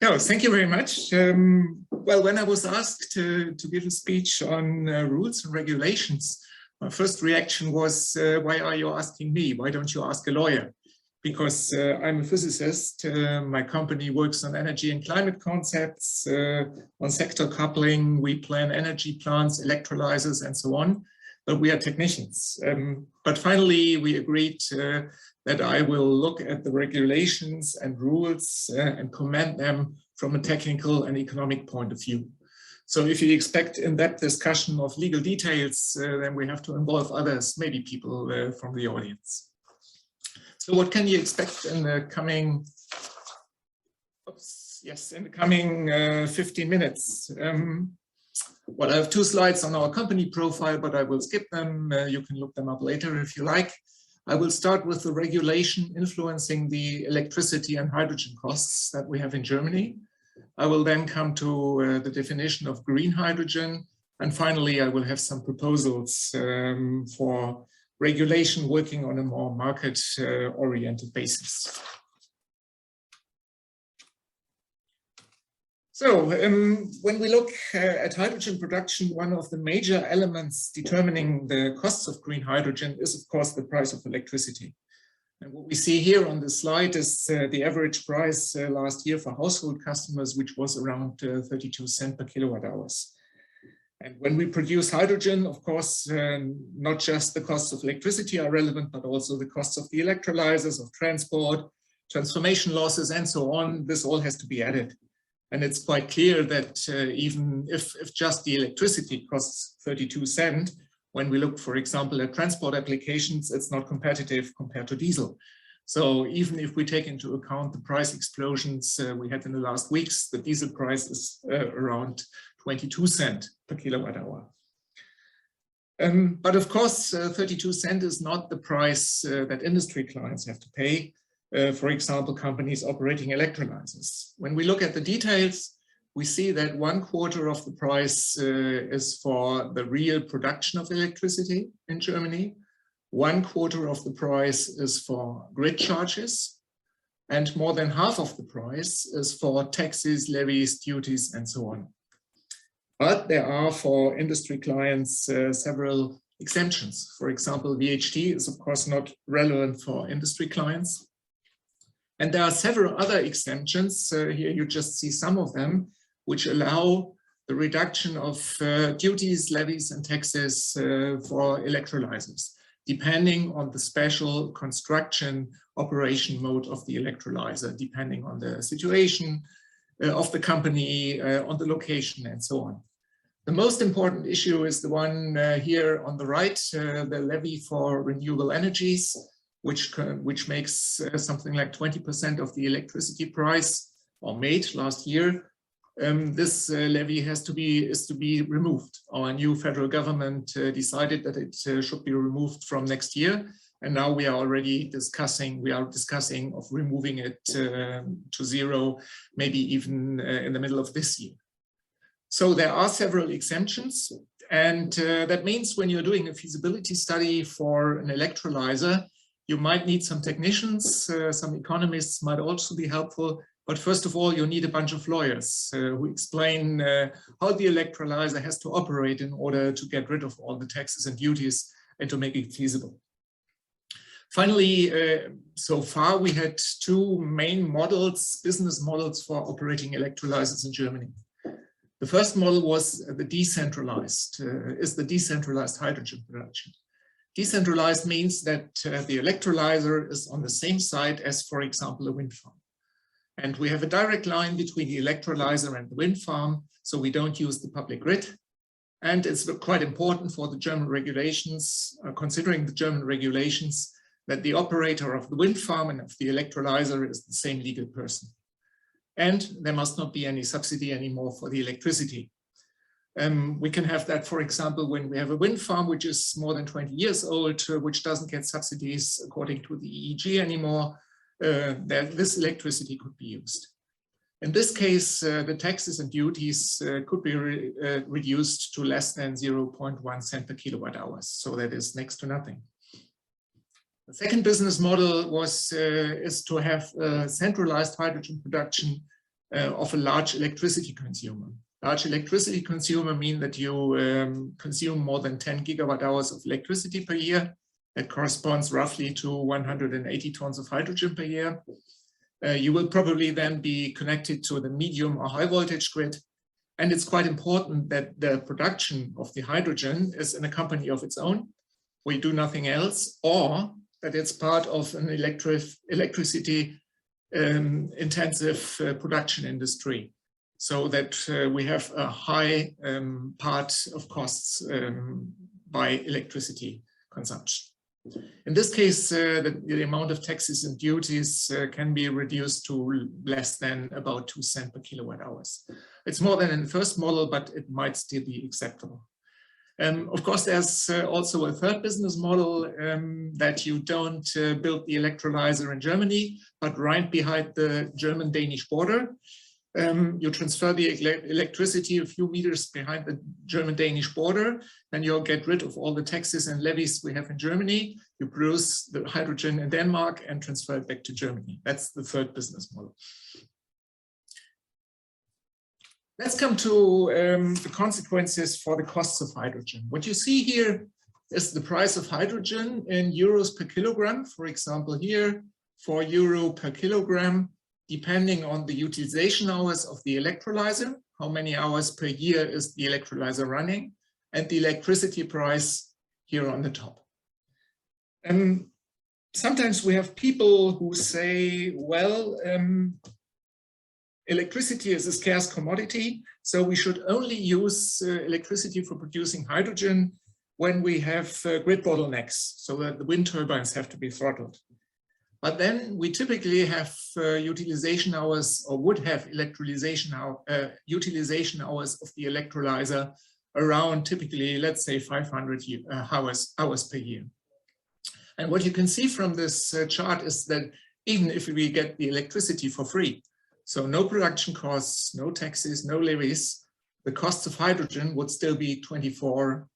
No, thank you very much. Well, when I was asked to give a speech on rules and regulations, my first reaction was, why are you asking me? Why don't you ask a lawyer? Because I'm a physicist. My company works on energy and climate concepts, on sector coupling. We plan energy plants, electrolyzers, and so on. But we are technicians. But finally, we agreed that I will look at the regulations and rules and comment them from a technical and economic point of view. So if you expect in-depth discussion of legal details, then we have to involve others, maybe people from the audience. So what can you expect in the coming, in the coming 15 minutes? Well, I have 2 slides on our company profile, but I will skip them. You can look them up later if you like. I will start with the regulation influencing the electricity and hydrogen costs that we have in Germany. I will then come to the definition of green hydrogen. And finally, I will have some proposals for regulation working on a more market-oriented basis. So when we look at hydrogen production, one of the major elements determining the costs of green hydrogen is, of course, the price of electricity. And what we see here on the slide is the average price last year for household customers, which was around 32 cents per kilowatt hours. And when we produce hydrogen, of course, not just the costs of electricity are relevant, but also the costs of the electrolyzers, of transport, transformation losses, and so on. This all has to be added. And it's quite clear that even if just the electricity costs 32 cents, when we look, for example, at transport applications, it's not competitive compared to diesel. So even if we take into account the price explosions we had in the last weeks, the diesel price is around 22 cents per kilowatt hour. But of course, 32 cents is not the price that industry clients have to pay. For example, companies operating electrolyzers. When we look at the details, we see that 1/4 of the price is for the real production of electricity in Germany. 1/4 of the price is for grid charges, and more than half of the price is for taxes, levies, duties, and so on. But there are for industry clients several exemptions. For example, VHT is of course not relevant for industry clients. And there are several other exemptions, here you just see some of them, which allow the reduction of duties, levies, and taxes for electrolyzers, depending on the special construction operation mode of the electrolyzer, depending on the situation of the company, on the location, and so on. The most important issue is the one here on the right, the levy for renewable energies, which makes something like 20% of the electricity price, or made last year. This levy is to be removed. Our new federal government decided that it should be removed from next year, and now we are already discussing of removing it to zero, maybe even in the middle of this year. So there are several exemptions, and that means when you're doing a feasibility study for an electrolyzer, you might need some technicians, some economists might also be helpful. But first of all, you need a bunch of lawyers who explain how the electrolyzer has to operate in order to get rid of all the taxes and duties and to make it feasible. Finally, so far we had two main models, business models for operating electrolyzers in Germany. The first model was the decentralized hydrogen production. Decentralized means that the electrolyzer is on the same site as, for example, a wind farm. And we have a direct line between the electrolyzer and the wind farm, so we don't use the public grid. And it's quite important for the German regulations, considering the German regulations, that the operator of the wind farm and of the electrolyzer is the same legal person. And there must not be any subsidy anymore for the electricity. We can have that, for example, when we have a wind farm which is more than 20 years old, which doesn't get subsidies according to the EEG anymore, that this electricity could be used. In this case, the taxes and duties could be reduced to less than 0.1 cent per kilowatt hours. So that is next to nothing. The second business model is to have centralized hydrogen production of a large electricity consumer. Large electricity consumer mean that you consume more than 10 gigawatt hours of electricity per year. That corresponds roughly to 180 tons of hydrogen per year. You will probably then be connected to the medium or high voltage grid. And it's quite important that the production of the hydrogen is in a company of its own. We do nothing else, or that it's part of an electricity intensive production industry, so that we have a high part of costs by electricity consumption. In this case, the amount of taxes and duties can be reduced to less than about 2 cents per kilowatt hours. It's more than in the first model, but it might still be acceptable. Of course, there's also a third business model that you don't build the electrolyzer in Germany, but right behind the German-Danish border. You transfer the electricity a few meters behind the German-Danish border, then you'll get rid of all the taxes and levies we have in Germany. You produce the hydrogen in Denmark and transfer it back to Germany. That's the third business model. Let's come to the consequences for the costs of hydrogen. What you see here is the price of hydrogen in euros per kilogram. For example, here, €4 per kilogram, depending on the utilization hours of the electrolyzer, how many hours per year is the electrolyzer running, and the electricity price here on the top. Sometimes we have people who say, well, electricity is a scarce commodity, so we should only use electricity for producing hydrogen when we have grid bottlenecks, so that the wind turbines have to be throttled. But then we typically have utilization hours, or would have utilization hours of the electrolyzer around typically, let's say, 500 hours per year. And what you can see from this chart is that even if we get the electricity for free, so no production costs, no taxes, no levies, the costs of hydrogen would still be 24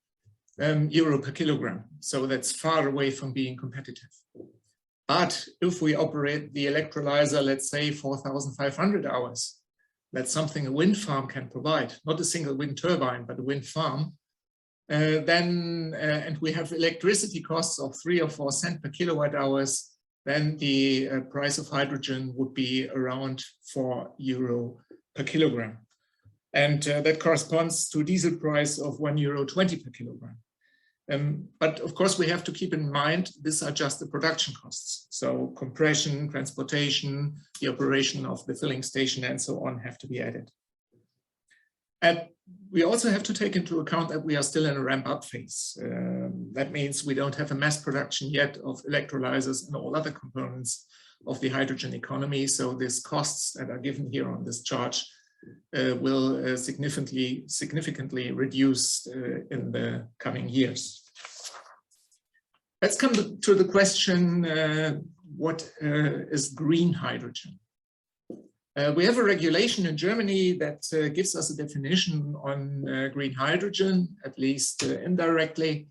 euro per kilogram. So that's far away from being competitive. But if we operate the electrolyzer, let's say 4,500 hours, that's something a wind farm can provide, not a single wind turbine, but a wind farm. And we have electricity costs of 3 or 4 cents per kilowatt hours, then the price of hydrogen would be around €4 per kilogram. And that corresponds to a diesel price of €1.20 per kilogram. But of course, we have to keep in mind, these are just the production costs. So compression, transportation, the operation of the filling station and so on have to be added. And we also have to take into account that we are still in a ramp-up phase. That means we don't have a mass production yet of electrolyzers and all other components of the hydrogen economy. So these costs that are given here on this chart will significantly reduce in the coming years. Let's come to the question, what is green hydrogen? We have a regulation in Germany that gives us a definition on green hydrogen, at least indirectly.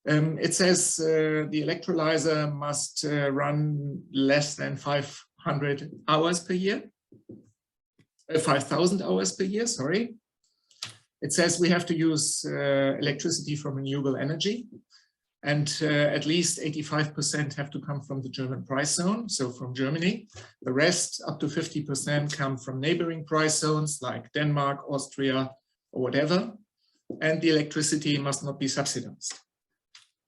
It says the electrolyzer must run less than 500 hours per year. 5,000 hours per year, sorry. It says we have to use electricity from renewable energy, and at least 85% have to come from the German price zone, so from Germany. The rest, up to 50%, come from neighboring price zones like Denmark, Austria, or whatever, and the electricity must not be subsidized.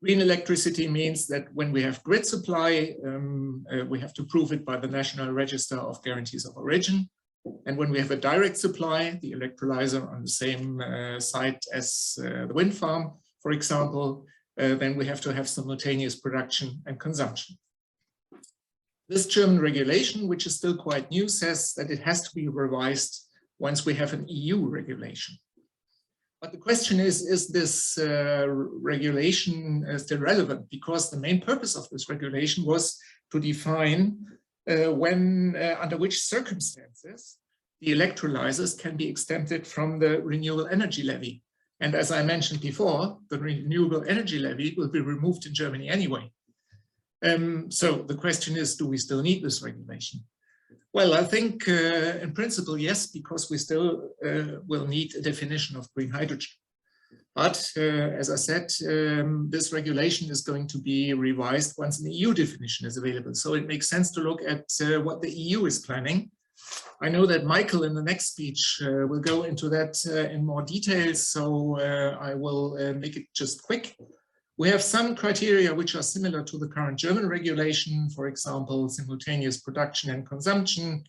Green electricity means that when we have grid supply, we have to prove it by the National Register of Guarantees of Origin. And when we have a direct supply, the electrolyzer on the same site as the wind farm, for example, then we have to have simultaneous production and consumption. This German regulation, which is still quite new, says that it has to be revised once we have an EU regulation. But the question is this regulation still relevant? Because the main purpose of this regulation was to define under which circumstances the electrolyzers can be exempted from the renewable energy levy. And as I mentioned before, the renewable energy levy will be removed in Germany anyway. So the question is, do we still need this regulation? Well, I think in principle, yes, because we still will need a definition of green hydrogen. But as I said, this regulation is going to be revised once an EU definition is available. So it makes sense to look at what the EU is planning. I know that Michael in the next speech will go into that in more detail, so I will make it just quick. We have some criteria which are similar to the current German regulation, for example, simultaneous production and consumption,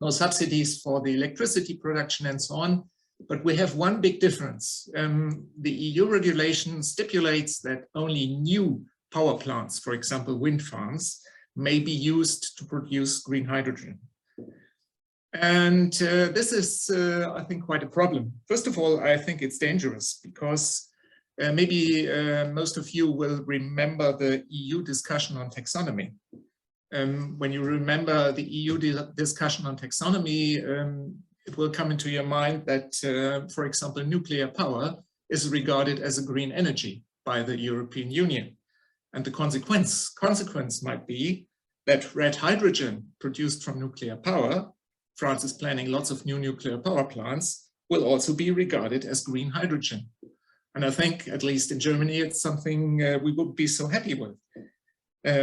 no subsidies for the electricity production and so on. But we have one big difference. The EU regulation stipulates that only new power plants, for example, wind farms, may be used to produce green hydrogen. And this is, I think, quite a problem. First of all, I think it's dangerous because maybe most of you will remember the EU discussion on taxonomy. When you remember the EU discussion on taxonomy, it will come into your mind that, for example, nuclear power is regarded as a green energy by the European Union. And the consequence might be that red hydrogen produced from nuclear power, France is planning lots of new nuclear power plants, will also be regarded as green hydrogen. And I think, at least in Germany, it's something we wouldn't be so happy with.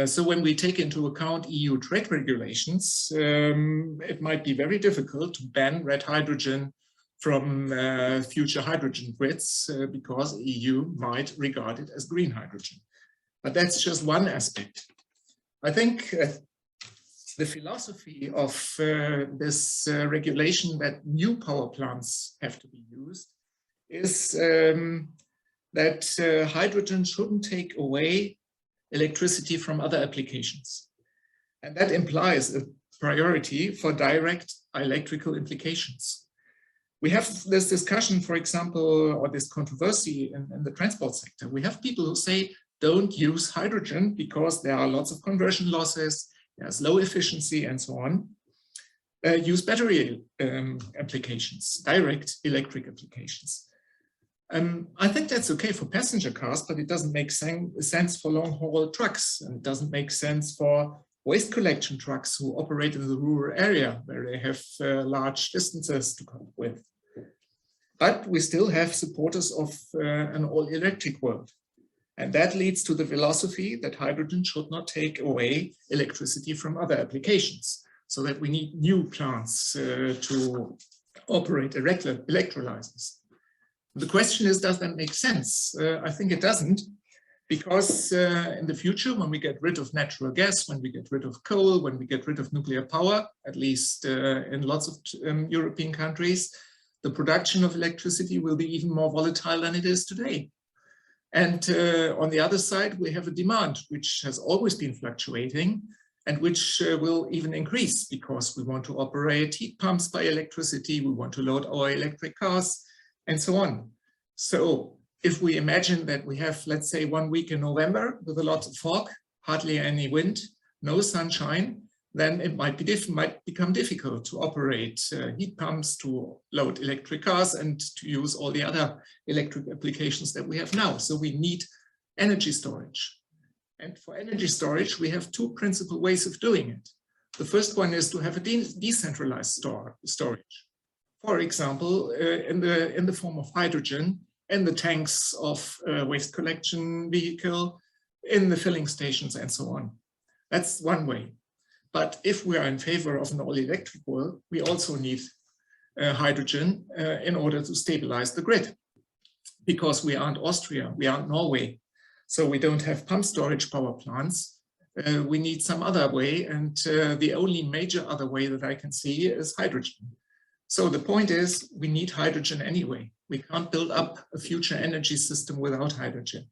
So when we take into account EU trade regulations, it might be very difficult to ban red hydrogen from future hydrogen grids because EU might regard it as green hydrogen. But that's just one aspect. I think the philosophy of this regulation that new power plants have to be used is that hydrogen shouldn't take away electricity from other applications. And that implies a priority for direct electrical implications. We have this discussion, for example, or this controversy in the transport sector. We have people who say, don't use hydrogen because there are lots of conversion losses, there's low efficiency and so on. Use battery applications, direct electric applications. I think that's okay for passenger cars, but it doesn't make sense for long-haul trucks, and it doesn't make sense for waste collection trucks who operate in the rural area where they have large distances to cope with. But we still have supporters of an all-electric world. And that leads to the philosophy that hydrogen should not take away electricity from other applications, so that we need new plants to operate electrolyzers. The question is, does that make sense? I think it doesn't, because in the future, when we get rid of natural gas, when we get rid of coal, when we get rid of nuclear power, at least in lots of European countries, the production of electricity will be even more volatile than it is today. And on the other side, we have a demand which has always been fluctuating and which will even increase, because we want to operate heat pumps by electricity, we want to load our electric cars, and so on. So if we imagine that we have, let's say, 1 week in November with a lot of fog, hardly any wind, no sunshine, then it might become difficult to operate heat pumps, to load electric cars, and to use all the other electric applications that we have now. So we need energy storage. And for energy storage, we have two principal ways of doing it. The first one is to have a decentralized storage. For example, in the form of hydrogen, in the tanks of waste collection vehicle, in the filling stations, and so on. That's one way. But if we are in favor of an all-electric world, we also need hydrogen in order to stabilize the grid. Because we aren't Austria, we aren't Norway, so we don't have pump storage power plants. We need some other way, and the only major other way that I can see is hydrogen. So the point is, we need hydrogen anyway. We can't build up a future energy system without hydrogen.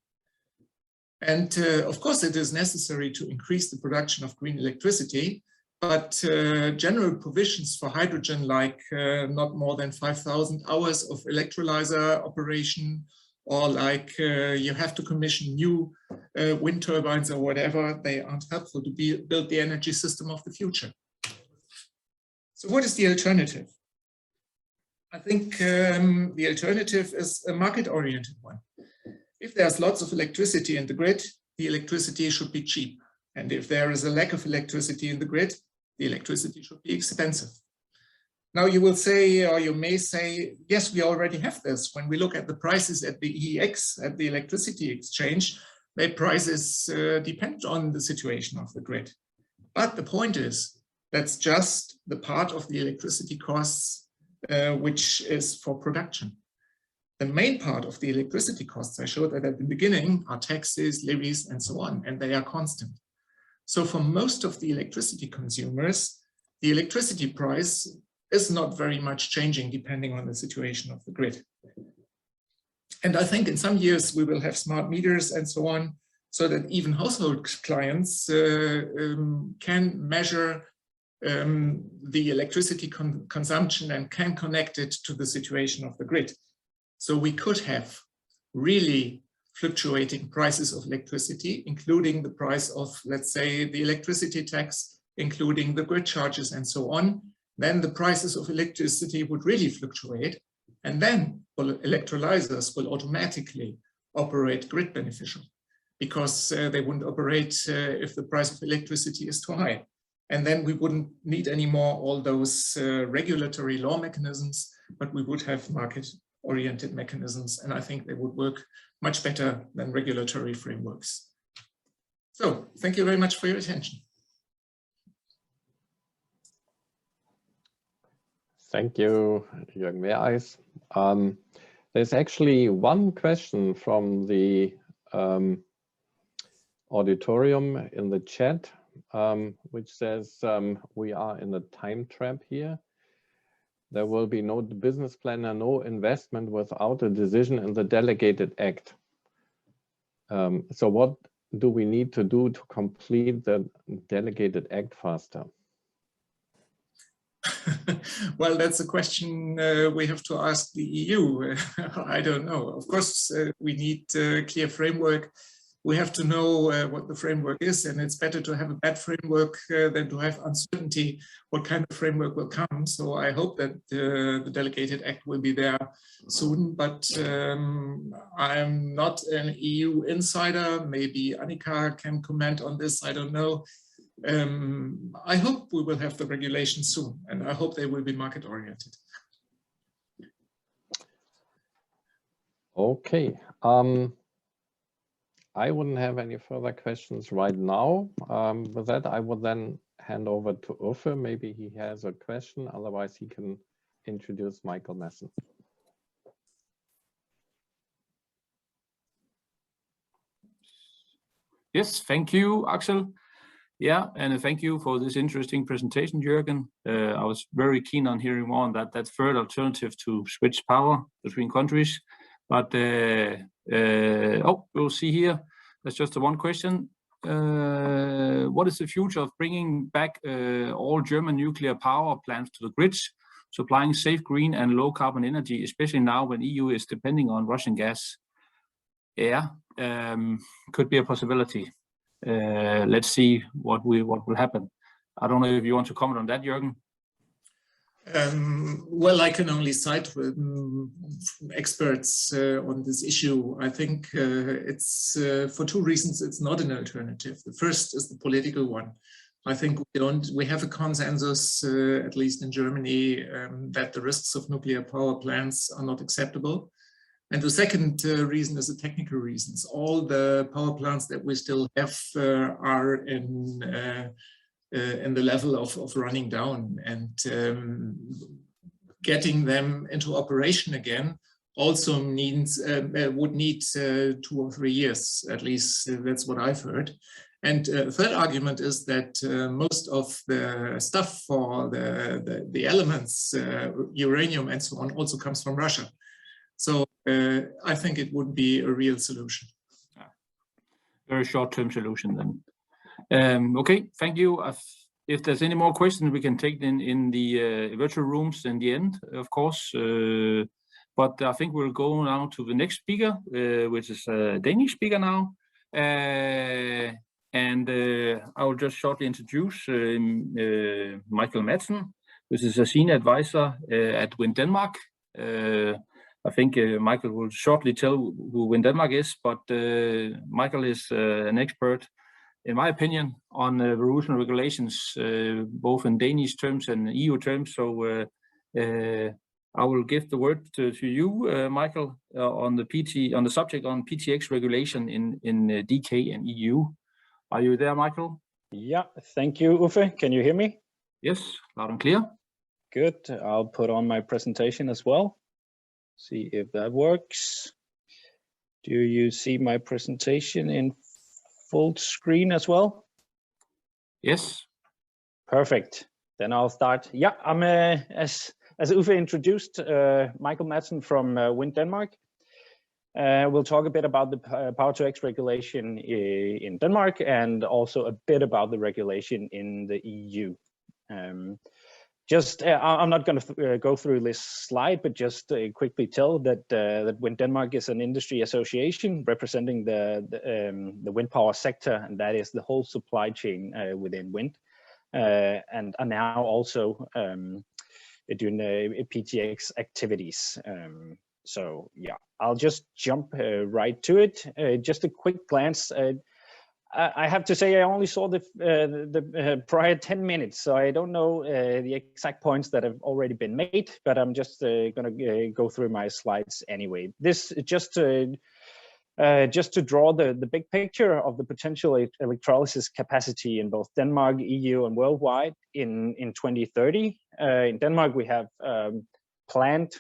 And of course, it is necessary to increase the production of green electricity, but general provisions for hydrogen, like not more than 5,000 hours of electrolyzer operation, or like you have to commission new wind turbines or whatever, they aren't helpful to build the energy system of the future. So what is the alternative? I think the alternative is a market-oriented one. If there's lots of electricity in the grid, the electricity should be cheap. And if there is a lack of electricity in the grid, the electricity should be expensive. Now you will say, or you may say, yes, we already have this. When we look at the prices at the EEX, at the electricity exchange, their prices depend on the situation of the grid. But the point is, that's just the part of the electricity costs which is for production. The main part of the electricity costs, I showed that at the beginning, are taxes, levies, and so on, and they are constant. So for most of the electricity consumers, the electricity price is not very much changing depending on the situation of the grid. And I think in some years we will have smart meters and so on, so that even household clients can measure the electricity consumption and can connect it to the situation of the grid. So we could have really fluctuating prices of electricity, including the price of, let's say, the electricity tax, including the grid charges and so on. Then the prices of electricity would really fluctuate. And then electrolyzers will automatically operate grid beneficial, because they wouldn't operate if the price of electricity is too high. And then we wouldn't need anymore all those regulatory law mechanisms, but we would have market-oriented mechanisms, and I think they would work much better than regulatory frameworks. So, thank you very much for your attention. Thank you, Jürgen Meereis. There's actually one question from the auditorium in the chat, which says we are in a time trap here. There will be no business plan and no investment without a decision in the delegated act. So what do we need to do to complete the delegated act faster? Well, that's a question we have to ask the EU. I don't know. Of course, we need a clear framework. We have to know what the framework is, and it's better to have a bad framework than to have uncertainty what kind of framework will come. So I hope that the delegated act will be there soon, but I'm not an EU insider. Maybe Annika can comment on this, I don't know. I hope we will have the regulation soon, and I hope they will be market oriented. Okay. I wouldn't have any further questions right now. With that, I would then hand over to Uffe. Maybe he has a question, otherwise he can introduce Michael Madsen. Yes, thank you, Axel. Yeah, and thank you for this interesting presentation, Jürgen. I was very keen on hearing more on that third alternative to switch power between countries. But we'll see here. That's just one question. What is the future of bringing back all German nuclear power plants to the grids, supplying safe, green, and low carbon energy, especially now when EU is depending on Russian gas? Yeah, could be a possibility. Let's see what will happen. I don't know if you want to comment on that, Jürgen. Well, I can only cite with experts on this issue. I think it's for two reasons. It's not an alternative. The first is the political one. I think we have a consensus, at least in Germany, that the risks of nuclear power plants are not acceptable. And the second reason is the technical reasons. All the power plants that we still have are in the level of running down, and getting them into operation again also means would need 2 or 3 years, at least that's what I've heard. And third argument is that most of the stuff for the elements, uranium and so on, also comes from Russia. So I think it would be a real solution. Very short-term solution then. Okay, thank you. If there's any more questions, we can take them in the virtual rooms in the end, of course. But I think we'll go now to the next speaker, which is a Danish speaker now. And I will just shortly introduce Michael Madsen, which is a senior advisor at WaddenC. I think Michael will shortly tell who WaddenC is, but Michael is an expert, in my opinion, on rules and regulations, both in Danish terms and EU terms. So I will give the word to you, Michael, on the subject on PTX regulation in DK and EU. Are you there, Michael? Yeah, thank you, Uffe. Can you hear me? Yes, loud and clear. Good. I'll put on my presentation as well. See if that works. Do you see my presentation in full screen as well? Yes. Perfect. Then I'll start. Yeah, I'm as Uffe introduced, Michael Madsen from WaddenC. We'll talk a bit about the Power-to-X regulation in Denmark, and also a bit about the regulation in the EU. I'm not going to go through this slide, but just quickly tell that WaddenC is an industry association representing the wind power sector, and that is the whole supply chain within wind, and are now also doing PTX activities. So yeah, I'll just jump right to it. Just a quick glance. I have to say I only saw the prior 10 minutes, so I don't know the exact points that have already been made, but I'm just going to go through my slides anyway. This just to draw the big picture of the potential electrolysis capacity in both Denmark, EU, and worldwide in 2030. In Denmark, we have planned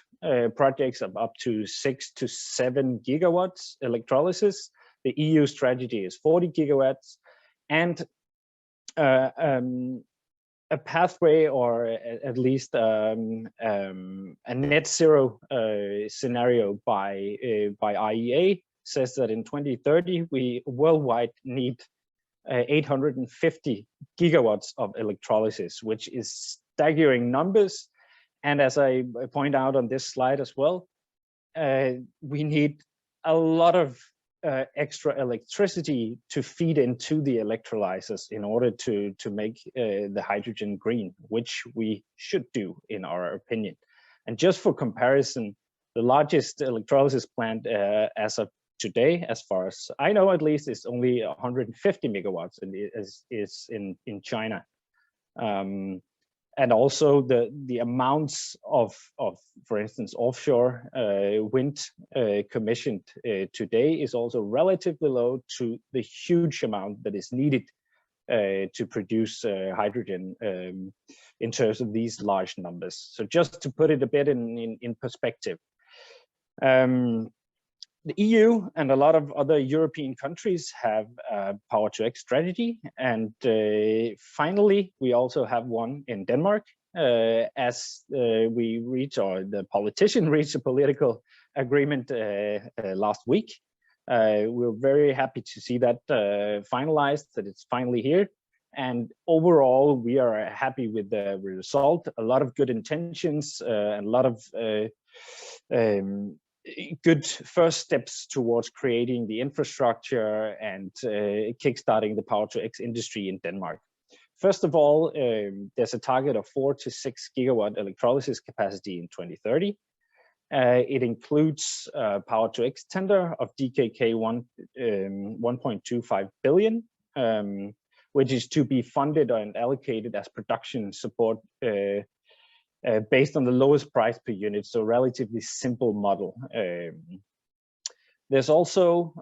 projects of up to 6 to 7 gigawatts electrolysis. The EU strategy is 40 gigawatts, and a pathway, or at least a net zero scenario by IEA says that in 2030 we worldwide need 850 gigawatts of electrolysis, which is staggering numbers. And as I point out on this slide as well, we need a lot of extra electricity to feed into the electrolyzers in order to make the hydrogen green, which we should do in our opinion. And just for comparison, the largest electrolysis plant as of today, as far as I know at least, is only 150 megawatts, and is in China. And also the amounts of, for instance, offshore wind commissioned today is also relatively low to the huge amount that is needed to produce hydrogen in terms of these large numbers. So just to put it a bit in perspective, the EU and a lot of other European countries have a Power-to-X strategy, and finally we also have one in Denmark. As we reach, or the politician reached, a political agreement last week. We're very happy to see that finalized, that it's finally here. And overall, we are happy with the result. A lot of good intentions, and a lot of good first steps towards creating the infrastructure and kickstarting the Power-to-X industry in Denmark. First of all, there's a target of 4 to 6 gigawatt electrolysis capacity in 2030. It includes Power-to-X tender of DKK 1.25 billion, which is to be funded and allocated as production support based on the lowest price per unit, so relatively simple model. There's also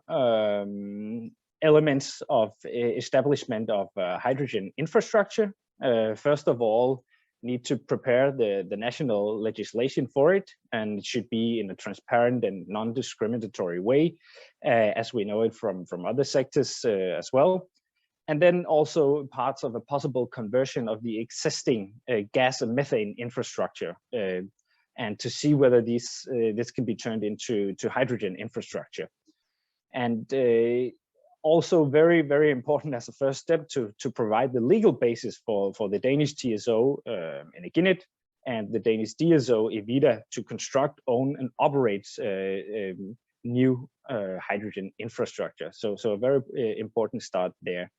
elements of establishment of hydrogen infrastructure. First of all, need to prepare the national legislation for it, and it should be in a transparent and non-discriminatory way, as we know it from other sectors as well. And then also parts of a possible conversion of the existing gas and methane infrastructure, and to see whether this can be turned into hydrogen infrastructure. And also very, very important as a first step to provide the legal basis for the Danish TSO Energinet and the Danish DSO Evida to construct, own, and operate new hydrogen infrastructure. So a very important start there.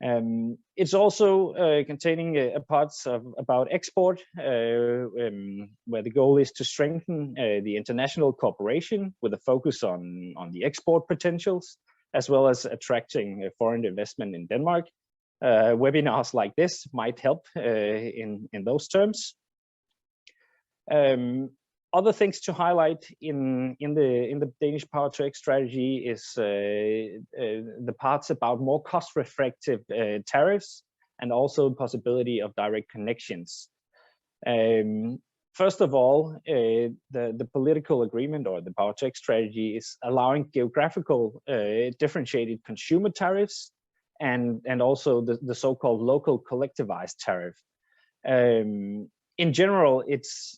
It's also containing parts about export, where the goal is to strengthen the international cooperation with a focus on the export potentials, as well as attracting foreign investment in Denmark. Webinars like this might help in those terms. Other things to highlight in the Danish Power-to-X strategy is the parts about more cost-reflective tariffs, and also possibility of direct connections. First of all, the political agreement, or the Power-to-X strategy, is allowing geographical differentiated consumer tariffs, and also the so-called local collectivized tariff. In general, it's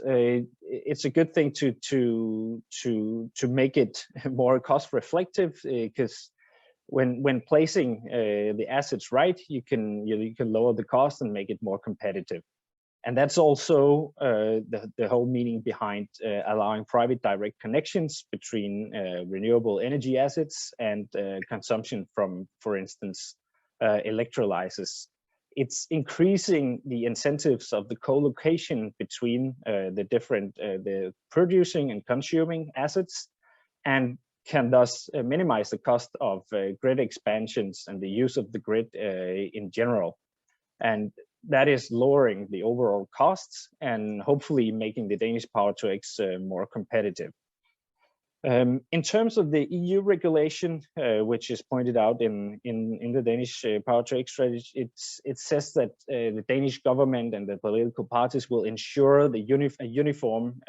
a good thing to make it more cost reflective, because when placing the assets right, you can lower the cost and make it more competitive. And that's also the whole meaning behind allowing private direct connections between renewable energy assets and consumption from, for instance, electrolysis. It's increasing the incentives of the co-location between the different the producing and consuming assets, and can thus minimize the cost of grid expansions and the use of the grid in general. And that is lowering the overall costs and hopefully making the Danish Power-to-X more competitive. In terms of the EU regulation, which is pointed out in the Danish Power-to-X strategy, it says that the Danish government and the political parties will ensure the uniform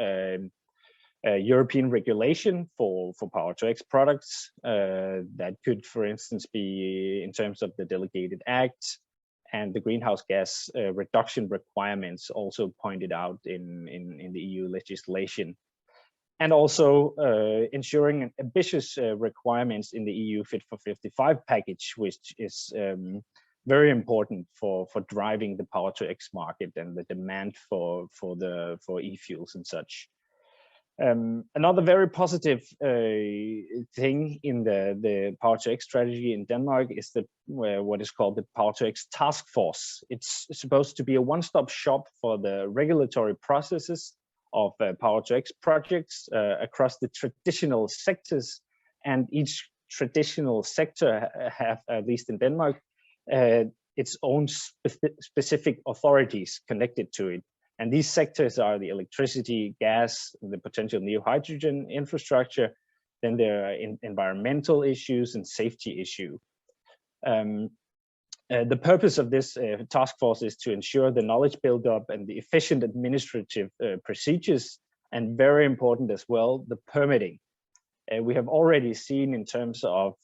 European regulation for Power-to-X products. That could, for instance, be in terms of the Delegated Act and the greenhouse gas reduction requirements, also pointed out in the EU legislation. And also ensuring ambitious requirements in the EU Fit for 55 package, which is very important for driving the Power-to-X market and the demand for e-fuels and such. Another very positive thing in the Power-to-X strategy in Denmark is what is called the Power-to-X task force. It's supposed to be a one-stop shop for the regulatory processes of Power-to-X projects across the traditional sectors, and each traditional sector have, at least in Denmark, its own specific authorities connected to it. And these sectors are the electricity, gas, the potential new hydrogen infrastructure. Then there are environmental issues and safety issue. The purpose of this task force is to ensure the knowledge build-up and the efficient administrative procedures, and very important as well, the permitting. We have already seen in terms of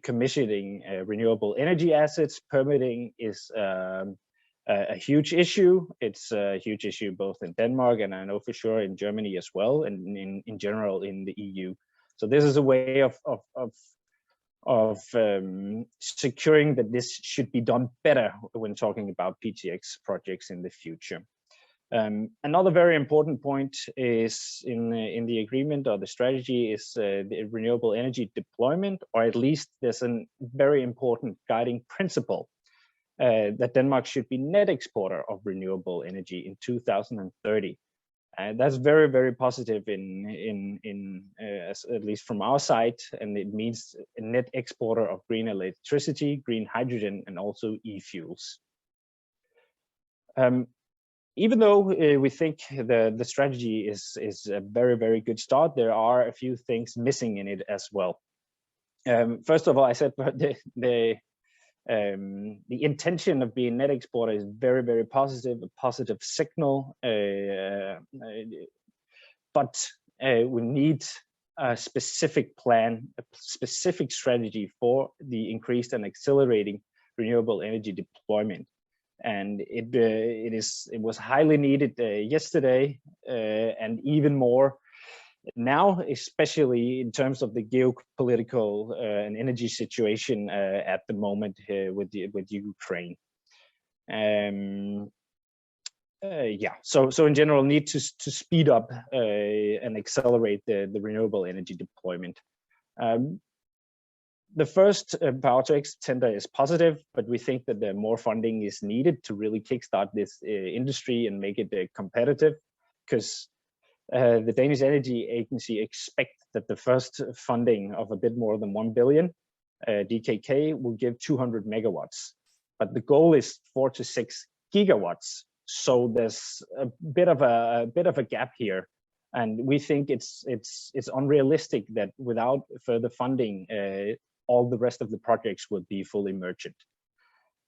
commissioning renewable energy assets, permitting is a huge issue. It's a huge issue both in Denmark and I know for sure in Germany as well, and in general in the EU. So this is a way of securing that this should be done better when talking about PTX projects in the future. Another very important point is in the agreement or the strategy is the renewable energy deployment, or at least there's a very important guiding principle that Denmark should be net exporter of renewable energy in 2030. And that's very, very positive at least from our side, and it means a net exporter of green electricity, green hydrogen, and also e-fuels. Even though we think the strategy is a very, very good start, there are a few things missing in it as well. First of all, I said the intention of being net exporter is very, very positive, a positive signal, but we need a specific plan, a specific strategy for the increased and accelerating renewable energy deployment. And it was highly needed yesterday, and even more now, especially in terms of the geopolitical and energy situation at the moment with Ukraine. Yeah, so in general, need to speed up and accelerate the renewable energy deployment. The first Power-to-X tender is positive, but we think that more funding is needed to really kickstart this industry and make it competitive, because the Danish Energy Agency expect that the first funding of a bit more than 1 billion DKK will give 200 megawatts, but the goal is 4 to 6 gigawatts. So there's a bit of a gap here, and we think it's unrealistic that without further funding, all the rest of the projects would be fully merchant.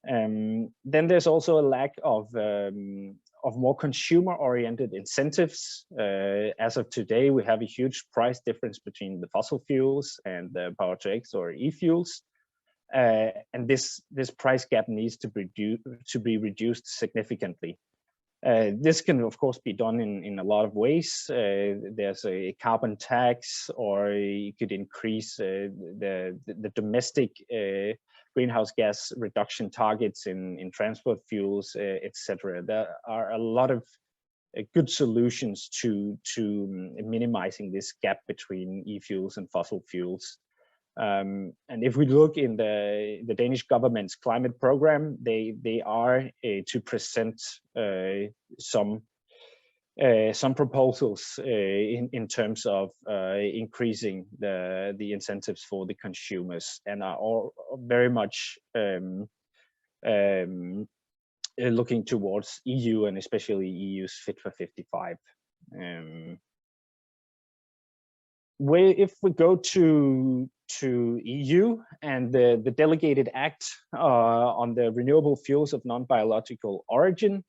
Then there's also a lack of more consumer-oriented incentives. As of today, we have a huge price difference between the fossil fuels and the Power-to-X or e-fuels, and this price gap needs to be reduced significantly. This can of course be done in a lot of ways. There's a carbon tax, or you could increase the domestic greenhouse gas reduction targets in transport fuels, etc. There are a lot of good solutions to minimizing this gap between e-fuels and fossil fuels. And if we look in the Danish government's climate program, they are to present some proposals in terms of increasing the incentives for the consumers, and are all very much looking towards EU and especially EU's Fit for 55. If we go to EU and the delegated act on the renewable fuels of non-biological origin,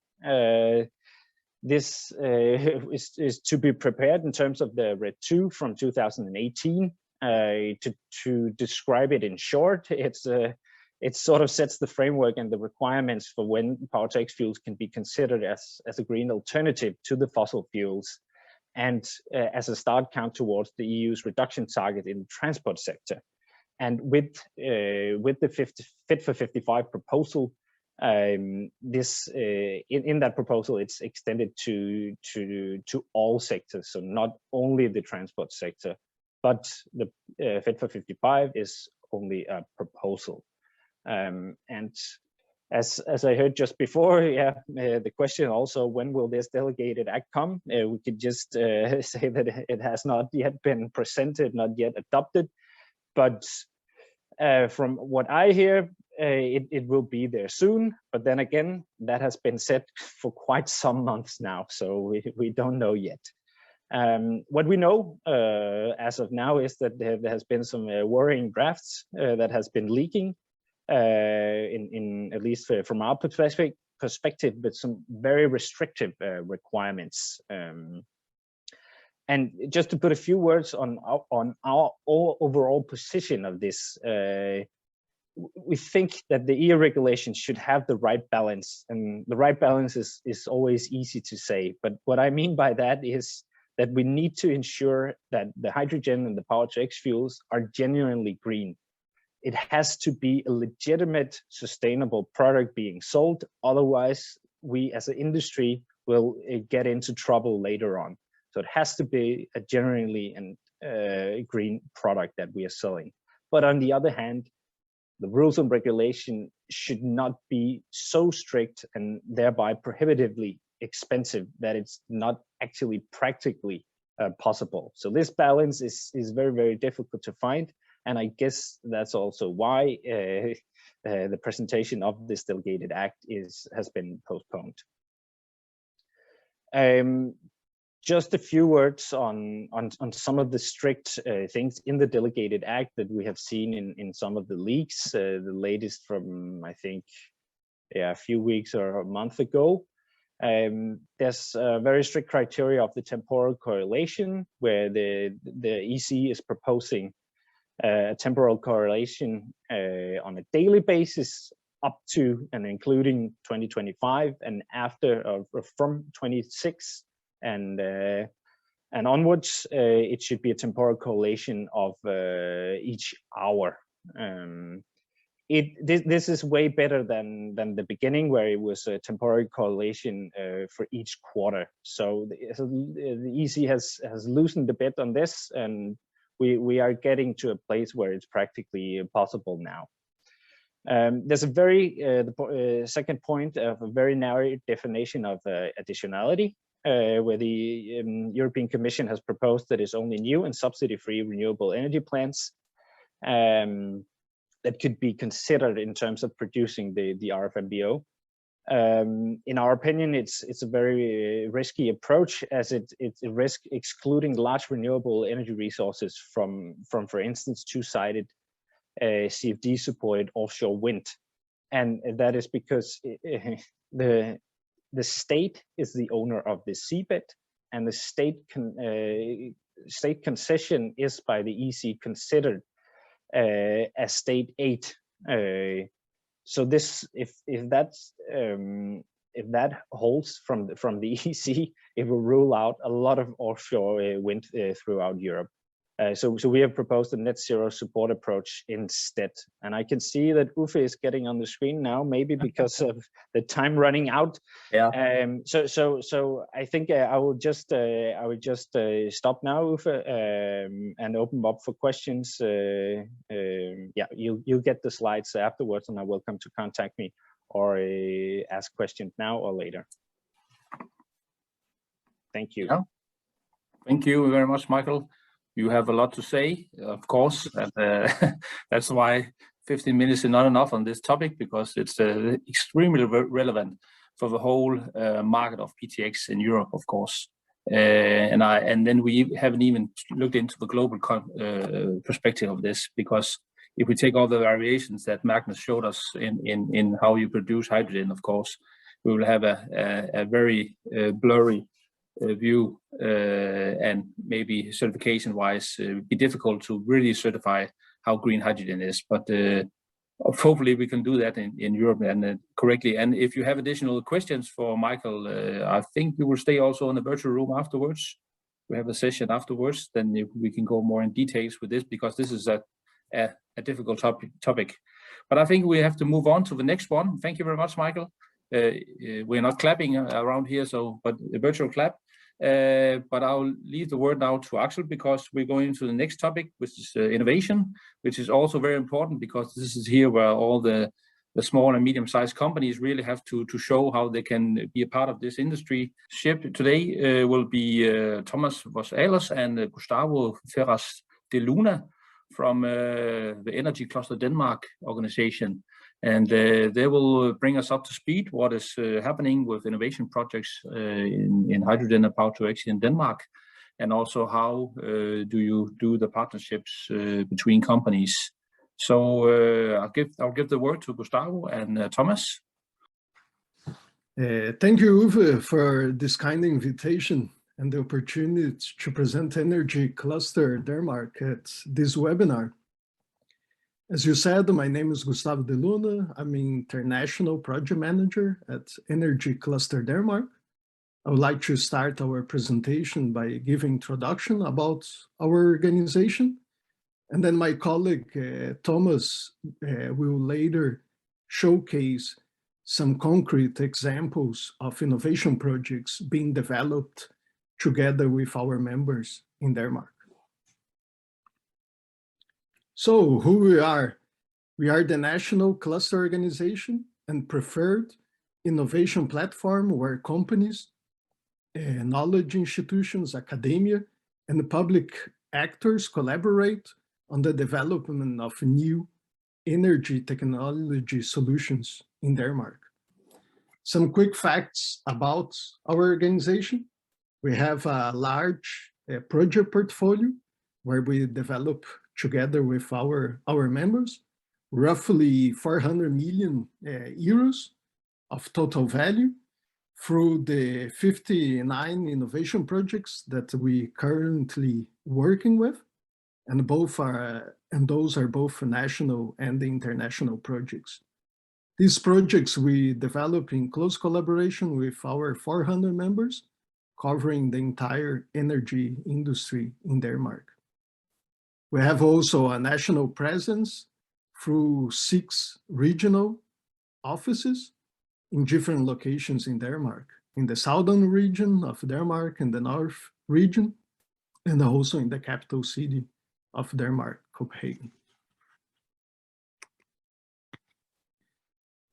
this is to be prepared in terms of the RED II from 2018. To describe it in short, it sort of sets the framework and the requirements for when Power-to-X fuels can be considered as a green alternative to the fossil fuels, and as a start count towards the EU's reduction target in the transport sector. And with the Fit for 55 proposal, this in that proposal, it's extended to all sectors, so not only the transport sector, but the Fit for 55 is only a proposal. And as I heard just before, the question also, when will this delegated act come? We could just say that it has not yet been presented, not yet adopted, but from what I hear, it will be there soon. But then again, that has been said for quite some months now, so we don't know yet. What we know as of now is that there has been some worrying drafts that has been leaking. in at least from our perspective, but some very restrictive requirements. And just to put a few words on our overall position of this, we think that the EU regulation should have the right balance, and the right balance is always easy to say. But what I mean by that is that we need to ensure that the hydrogen and the power-to-X fuels are genuinely green. It has to be a legitimate, sustainable product being sold. Otherwise, we as an industry will get into trouble later on. So it has to be a genuinely and green product that we are selling. But on the other hand, the rules and regulation should not be so strict and thereby prohibitively expensive that it's not actually practically possible. So this balance is very, very difficult to find. And I guess that's also why the presentation of this delegated act has been postponed. Just a few words on some of the strict things in the delegated act that we have seen in some of the leaks. The latest from, I think, a few weeks or a month ago. There's a very strict criteria of the temporal correlation, where the EC is proposing a temporal correlation on a daily basis up to and including 2025, and after from 26 and onwards, it should be a temporal correlation of each hour. This is way better than the beginning, where it was a temporal correlation for each quarter. So the EC has loosened a bit on this, and we are getting to a place where it's practically possible now. There's a very second point of a very narrow definition of additionality, where the European Commission has proposed that it's only new and subsidy-free renewable energy plants that could be considered in terms of producing the RFNBO. In our opinion, it's a very risky approach, as it risks excluding large renewable energy resources from for instance, two-sided CFD-supported offshore wind, and that is because the state is the owner of the seabed, and the state concession is by the EC considered as state aid. So this, if that holds from the EC, it will rule out a lot of offshore wind throughout Europe. So we have proposed a net zero support approach instead. And I can see that Uffe is getting on the screen now, maybe because of the time running out. Yeah. So I think I will just stop now, Uffe, and open up for questions. Yeah, you'll get the slides afterwards, and are welcome to contact me or ask questions now or later. Thank you. Yeah. Thank you very much, Michael. You have a lot to say, of course, and that's why 15 minutes is not enough on this topic, because it's extremely relevant for the whole market of PTX in Europe, of course. And then we haven't even looked into the global perspective of this, because if we take all the variations that Magnus showed us in how you produce hydrogen, of course, we will have a very blurry view, and maybe certification wise be difficult to really certify how green hydrogen is, but hopefully we can do that in Europe and correctly. And if you have additional questions for Michael, I think we will stay also in the virtual room afterwards. We have a session afterwards, then we can go more in details with this, because this is a difficult topic. But I think we have to move on to the next one. Thank you very much, Michael. We're not clapping around here, but a virtual clap. But I'll leave the word now to Axel, because we're going to the next topic, which is innovation, which is also very important, because this is here where all the small and medium-sized companies really have to show how they can be a part of this industry. Ship today will be Thomas Vos-Alers and Gustavo Ferraz de Luna from the Energy Cluster Denmark organization. And they will bring us up to speed what is happening with innovation projects in hydrogen and power-to-X in Denmark, and also how do you do the partnerships between companies So I'll give the word to Gustavo and Thomas. Thank you, Uwe, for this kind invitation and the opportunity to present Energy Cluster Denmark at this webinar. As you said, my name is Gustavo de Luna. I'm an international project manager at Energy Cluster Denmark. I would like to start our presentation by giving introduction about our organization. And then my colleague, Thomas, will later showcase some concrete examples of innovation projects being developed together with our members in Denmark. So who we are? We are the national cluster organization and preferred innovation platform where companies, knowledge institutions, academia, and public actors collaborate on the development of new energy technology solutions in Denmark. Some quick facts about our organization. We have a large project portfolio where we develop together with our members, roughly 400 million euros of total value through the 59 innovation projects that we currently working with, and those are both national and international projects. These projects we develop in close collaboration with our 400 members, covering the entire energy industry in Denmark. We have also a national presence through 6 regional offices in different locations in Denmark, in the southern region of Denmark, in the north region, and also in the capital city of Denmark, Copenhagen.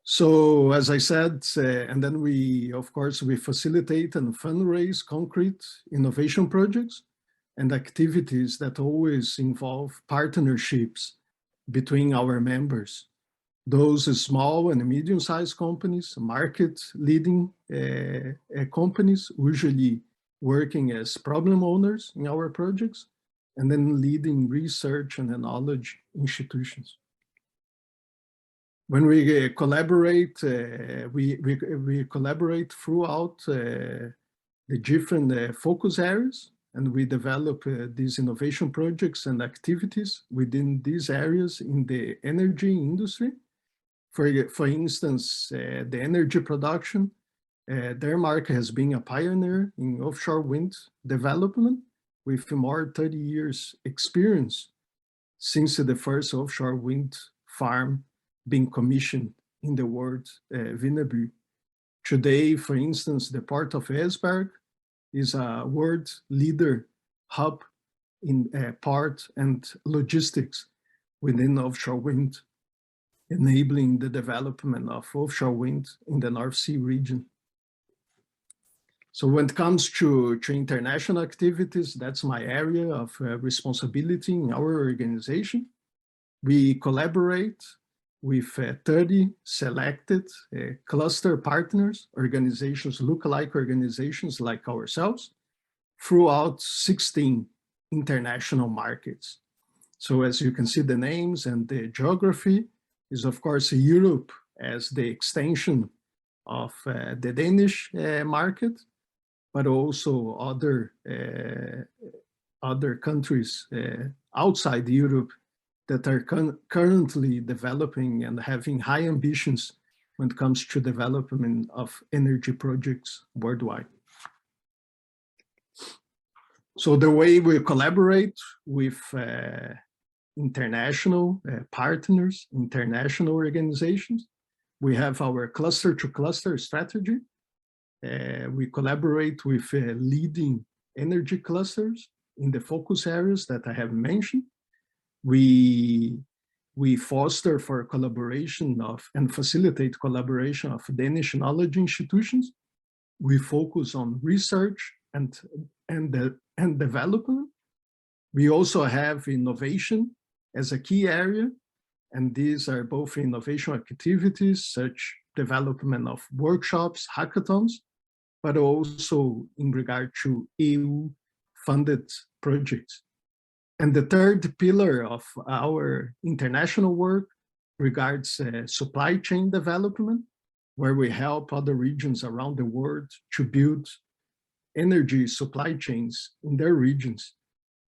So as I said, and then we facilitate and fundraise concrete innovation projects and activities that always involve partnerships between our members. Those small and medium-sized companies, market-leading companies, usually working as problem owners in our projects, and then leading research and knowledge institutions. When we collaborate, we collaborate throughout the different focus areas, and we develop these innovation projects and activities within these areas in the energy industry. For instance, the energy production, Denmark has been a pioneer in offshore wind development with more than 30 years experience since the first offshore wind farm being commissioned in the world, Vindeby. Today, for instance, the port of Esbjerg is a world leader hub in port and logistics within offshore wind, enabling the development of offshore wind in the North Sea region. So when it comes to international activities, that's my area of responsibility in our organization. We collaborate with 30 selected cluster partners, organizations, lookalike organizations like ourselves, throughout 16 international markets. So as you can see, the names and the geography is, of course, Europe as the extension of the Danish market, but also other countries outside Europe that are currently developing and having high ambitions when it comes to development of energy projects worldwide. So the way we collaborate with international partners, international organizations, we have our cluster-to-cluster strategy. We collaborate with leading energy clusters in the focus areas that I have mentioned. We foster for collaboration and facilitate collaboration of Danish knowledge institutions. We focus on research and development. We also have innovation as a key area, and these are both innovation activities such development of workshops, hackathons, but also in regard to EU-funded projects. And the third pillar of our international work regards supply chain development, where we help other regions around the world to build energy supply chains in their regions.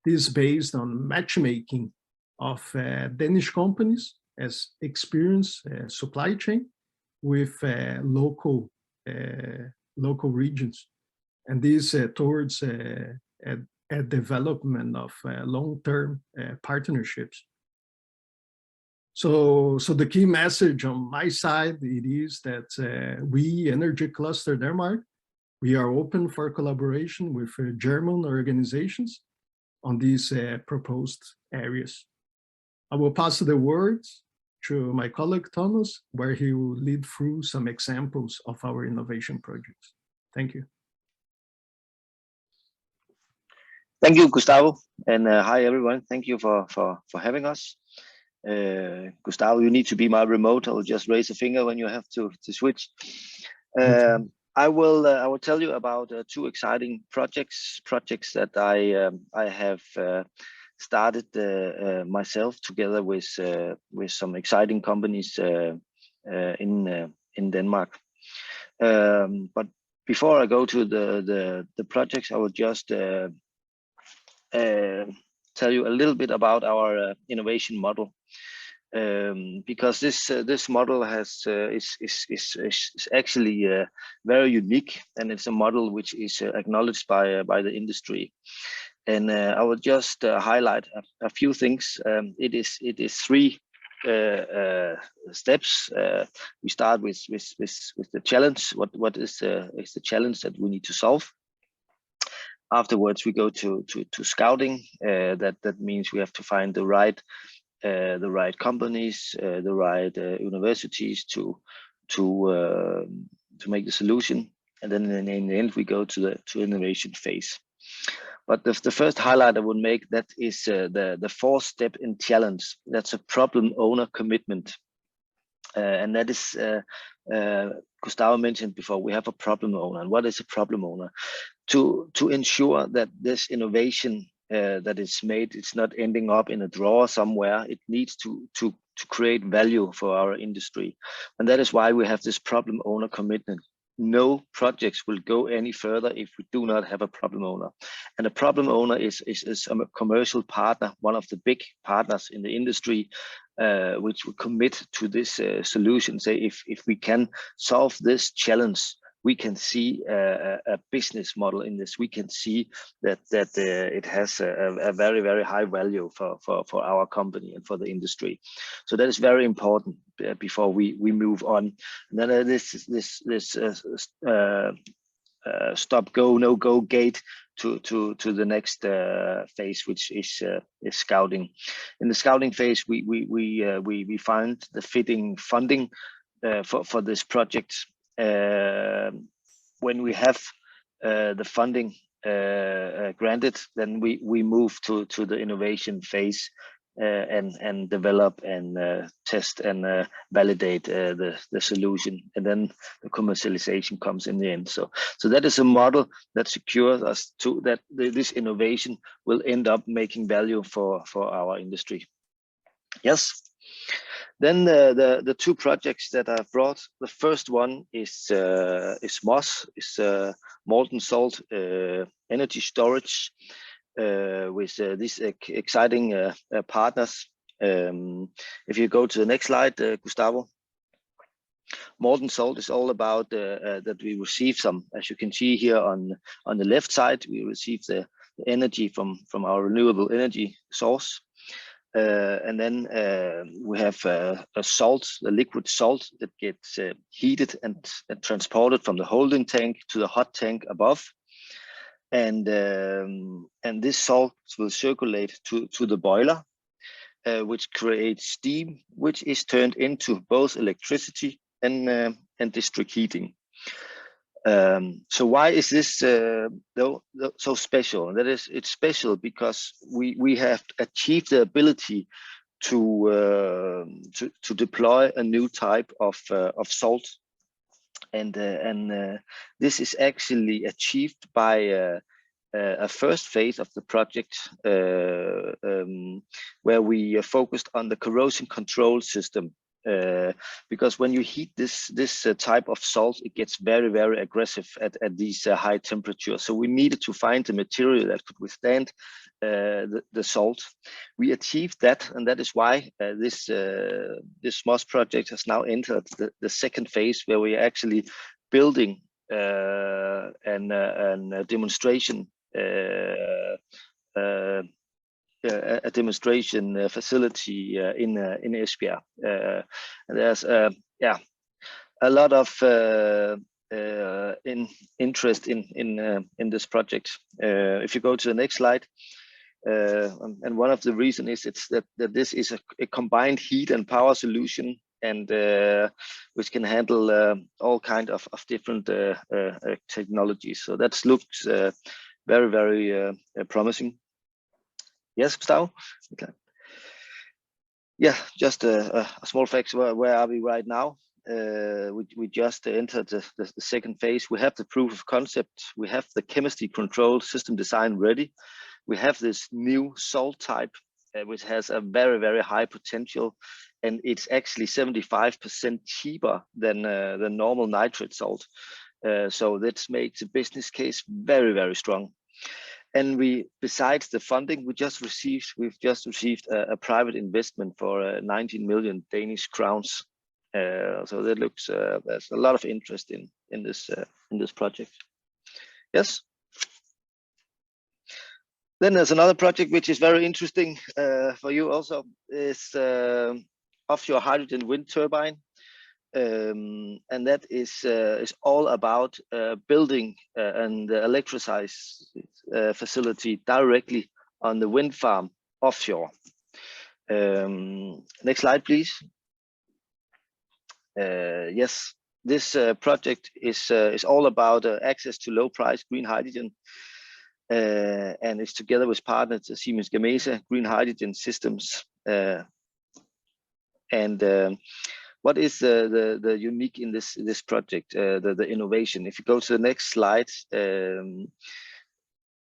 This is based on matchmaking of Danish companies as experienced supply chain with local regions, and this towards a development of long-term partnerships. So the key message on my side, it is that we, Energy Cluster Denmark, we are open for collaboration with German organizations on these proposed areas. I will pass the words to my colleague Thomas, where he will lead through some examples of our innovation projects. Thank you. Thank you, Gustavo, and hi everyone. Thank you for having us. Gustavo, you need to be my remote. I will just raise a finger when you have to switch. I will tell you about two exciting projects that I have started myself together with some exciting companies in Denmark. But before I go to the projects, I will just tell you a little bit about our innovation model, because this model is actually very unique, and it's a model which is acknowledged by the industry. And I will just highlight a few things. It is three steps. We start with the challenge. What is the challenge that we need to solve? Afterwards, we go to scouting. That means we have to find the right companies, the right universities to make the solution, and then in the end we go to innovation phase. But the first highlight I would make, that is the fourth step in challenge. That's a problem owner commitment, and that is Gustavo mentioned before. We have a problem owner. And what is a problem owner? To ensure that this innovation that is made, it's not ending up in a drawer somewhere. It needs to create value for our industry, and that is why we have this problem owner commitment. No projects will go any further if we do not have a problem owner. And a problem owner is a commercial partner, one of the big partners in the industry, which will commit to this solution. Say, if we can solve this challenge, we can see a business model in this. We can see that it has a very, very high value for our company and for the industry. So that is very important before we move on. And then this stop go no go gate to the next phase, which is scouting. In the scouting phase, we find the fitting funding for this project. When we have the funding granted, then we move to the innovation phase and develop and test and validate the solution, and then the commercialization comes in the end. So that is a model that secures us to that this innovation will end up making value for our industry. Yes. Then the two projects that I've brought, the first one is MOS, molten salt energy storage, with these exciting partners. If you go to the next slide, Gustavo. Molten salt is all about that we receive some, as you can see here on the left side, we receive the energy from our renewable energy source. And then we have a salt, the liquid salt that gets heated and transported from the holding tank to the hot tank above, and this salt will circulate to the boiler, which creates steam, which is turned into both electricity and district heating. So why is this so special? That is, it's special because we have achieved the ability to deploy a new type of salt, and this is actually achieved by a first phase of the project where we focused on the corrosion control system. Because when you heat this type of salt, it gets very aggressive at these high temperatures. So we needed to find a material that could withstand the salt. We achieved that, and that is why this MOS project has now entered the second phase, where we are actually building a demonstration. A demonstration facility in Esbjerg. And there's a lot of interest in this project. If you go to the next slide, and one of the reasons is that this is a combined heat and power solution, and which can handle all kind of different technologies. So that looks very promising. Yes, Gustavo? Okay. Yeah, just a small fact. Where are we right now? We just entered the second phase. We have the proof of concept. We have the chemistry control system design ready. We have this new salt type, which has a very high potential, and it's actually 75% cheaper than normal nitrate salt. So that makes the business case very strong. And besides the funding, we've just received a private investment for 19 million Danish crowns. So that looks there's a lot of interest in this project. Yes. Then there's another project which is very interesting for you also. Is offshore hydrogen wind turbine. And that is all about building an electrolysis facility directly on the wind farm offshore. Next slide, please. Yes, this project is all about access to low-price green hydrogen, and it's together with partners Siemens Gamesa Green Hydrogen Systems. What is the unique in this project, the innovation? If you go to the next slide,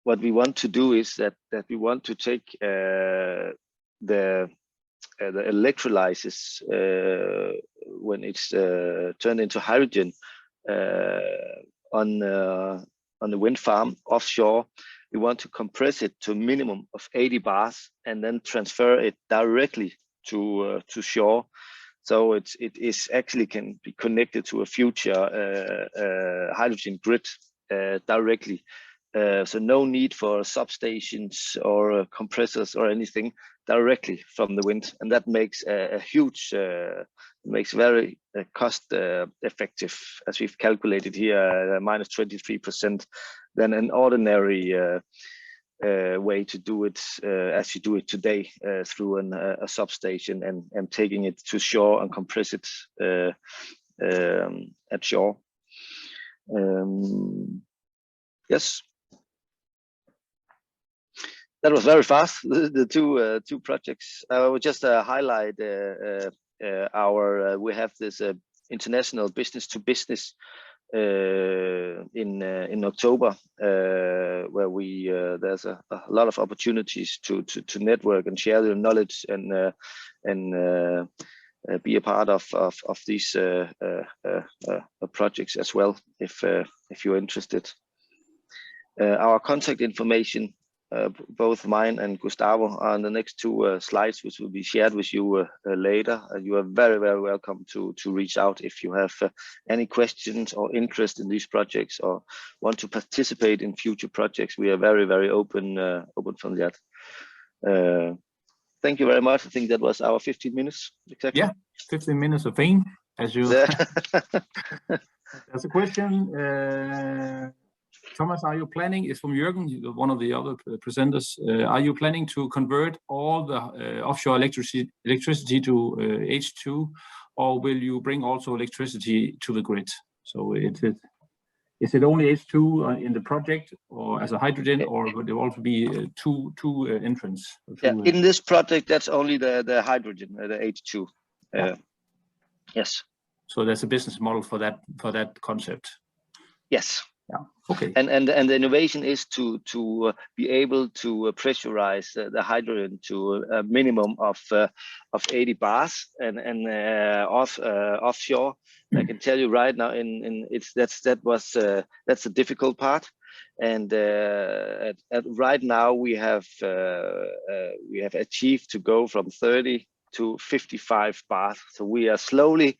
what we want to do is that we want to take the electrolysis when it's turned into hydrogen on the wind farm offshore. We want to compress it to a minimum of 80 bars and then transfer it directly to shore. So it is actually can be connected to a future hydrogen grid directly. So no need for substations or compressors or anything, directly from the wind, and that makes a huge, makes very cost effective, as we've calculated here, minus 23% than an ordinary way to do it as you do it today through a substation and taking it to shore and compress it at shore. Yes. That was very fast. The two projects. I would just highlight our. We have this international business to business in October, where we there's a lot of opportunities to network and share their knowledge and be a part of these projects as well, if you're interested. Our contact information, both mine and Gustavo, are on the next two slides, which will be shared with you later. You are very, very welcome to reach out if you have any questions or interest in these projects or want to participate in future projects. We are very, very open from that. Thank you very much. I think that was our 15 minutes exactly. Yeah, 15 minutes of fame, as you. There's a question. Thomas, are you planning, it's from Jürgen, one of the other presenters, are you planning to convert all the offshore electricity to H2, or will you bring also electricity to the grid? So is it only H2 in the project, or as a hydrogen, or would there also be two entrants? Yeah, in this project, that's only the hydrogen, the H2. Yes. So there's a business model for that concept. Yes. Yeah. Okay. And the innovation is to be able to pressurize the hydrogen to a minimum of 80 bars and offshore. I can tell you right now, that's a difficult part. And right now we have achieved to go from 30 to 55 bars. So we are slowly,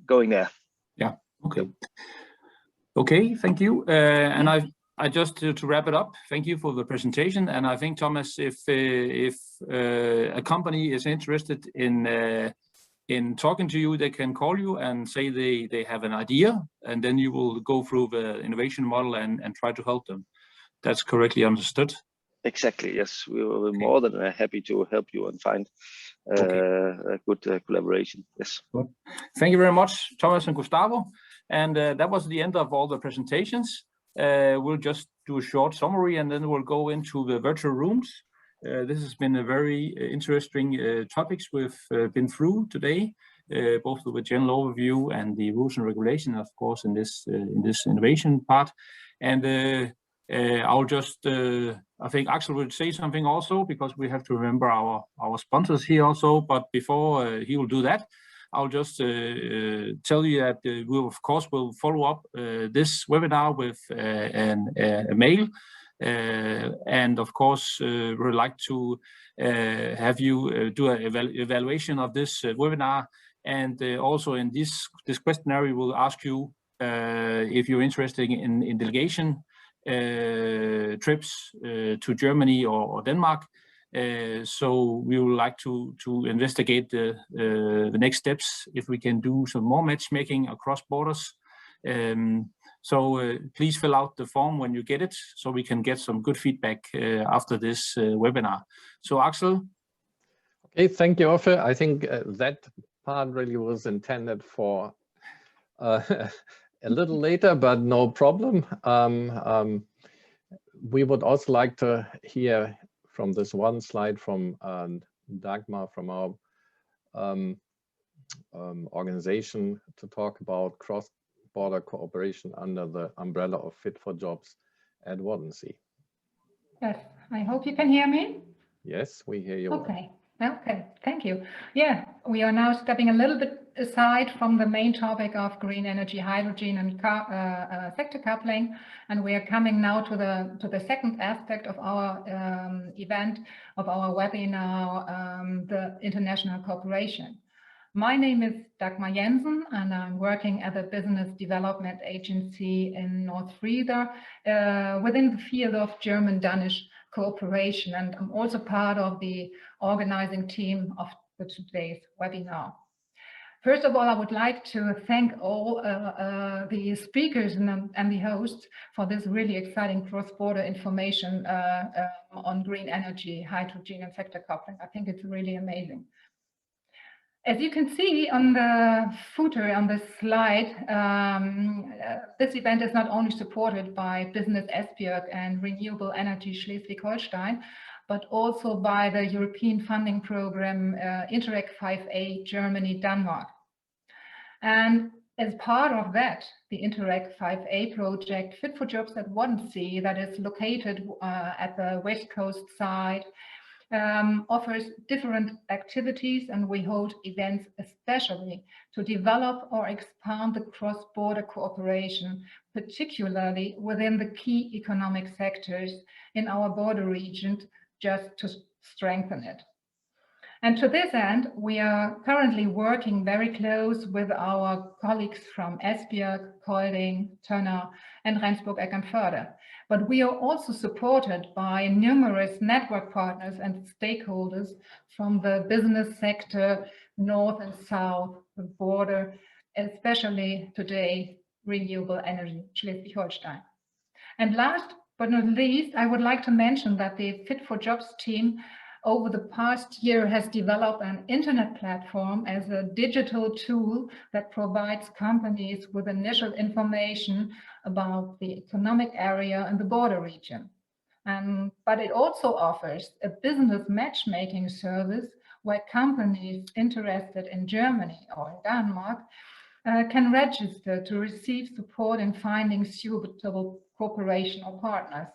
going there. Yeah. Okay. Okay. Thank you. And I just to wrap it up. Thank you for the presentation. And I think, Thomas, if a company is interested in talking to you, they can call you and say they have an idea, and then you will go through the innovation model and try to help them. That's correctly understood? Exactly, yes. We will be more than happy to help you and find a good collaboration. Yes. Good. Thank you very much, Thomas and Gustavo. And that was the end of all the presentations. We'll just do a short summary and then we'll go into the virtual rooms. This has been a very interesting topics we've been through today, both with a general overview and the rules and regulation, of course, in this innovation part. And I'll just, I think Axel will say something also, because we have to remember our sponsors here also. But before he will do that, I'll just tell you that we, of course, will follow up this webinar with a mail. And of course, we'd like to have you do an evaluation of this webinar. And also in this questionnaire, we will ask you if you're interested in delegation trips to Germany or Denmark. So we would like to investigate the next steps, if we can do some more matchmaking across borders. So please fill out the form when you get it, so we can get some good feedback after this webinar. So Axel? Okay, thank you, Uffe. I think that part really was intended for a little later, but no problem. We would also like to hear from this one slide from Dagmar, from our organization, to talk about cross-border cooperation under the umbrella of Fit4Jobs at WaddenC. Yes, I hope you can hear me. Yes, we hear you. Okay. Okay, thank you. Yeah, we are now stepping a little bit aside from the main topic of green energy, hydrogen, and sector coupling, and we are coming now to the second aspect of our event, of our webinar, the international cooperation. My name is Dagmar Jensen, and I'm working at a business development agency in North Frieda within the field of German-Danish cooperation, and I'm also part of the organizing team of today's webinar. First of all, I would like to thank all the speakers and the hosts for this really exciting cross-border information on green energy, hydrogen, and sector coupling. I think it's really amazing. As you can see on the footer on this slide, this event is not only supported by Business Esbjerg and Renewable Energy Schleswig-Holstein, but also by the European funding program Interreg 5A Germany-Danmark. And as part of that, the Interreg 5A project, Fit4Jobs at WaddenC, that is located at the West Coast side, offers different activities, and we hold events especially to develop or expand the cross-border cooperation, particularly within the key economic sectors in our border region, just to strengthen it. And to this end, we are currently working very close with our colleagues from Esbjerg, Kolding, Tønder, and Rendsburg-Eckernförde. But we are also supported by numerous network partners and stakeholders from the business sector, north and south, the border, especially today, Renewable Energy Schleswig-Holstein. And last but not least, I would like to mention that the Fit4Jobs team over the past year has developed an internet platform as a digital tool that provides companies with initial information about the economic area and the border region. But it also offers a business matchmaking service where companies interested in Germany or in Denmark can register to receive support in finding suitable cooperation or partners.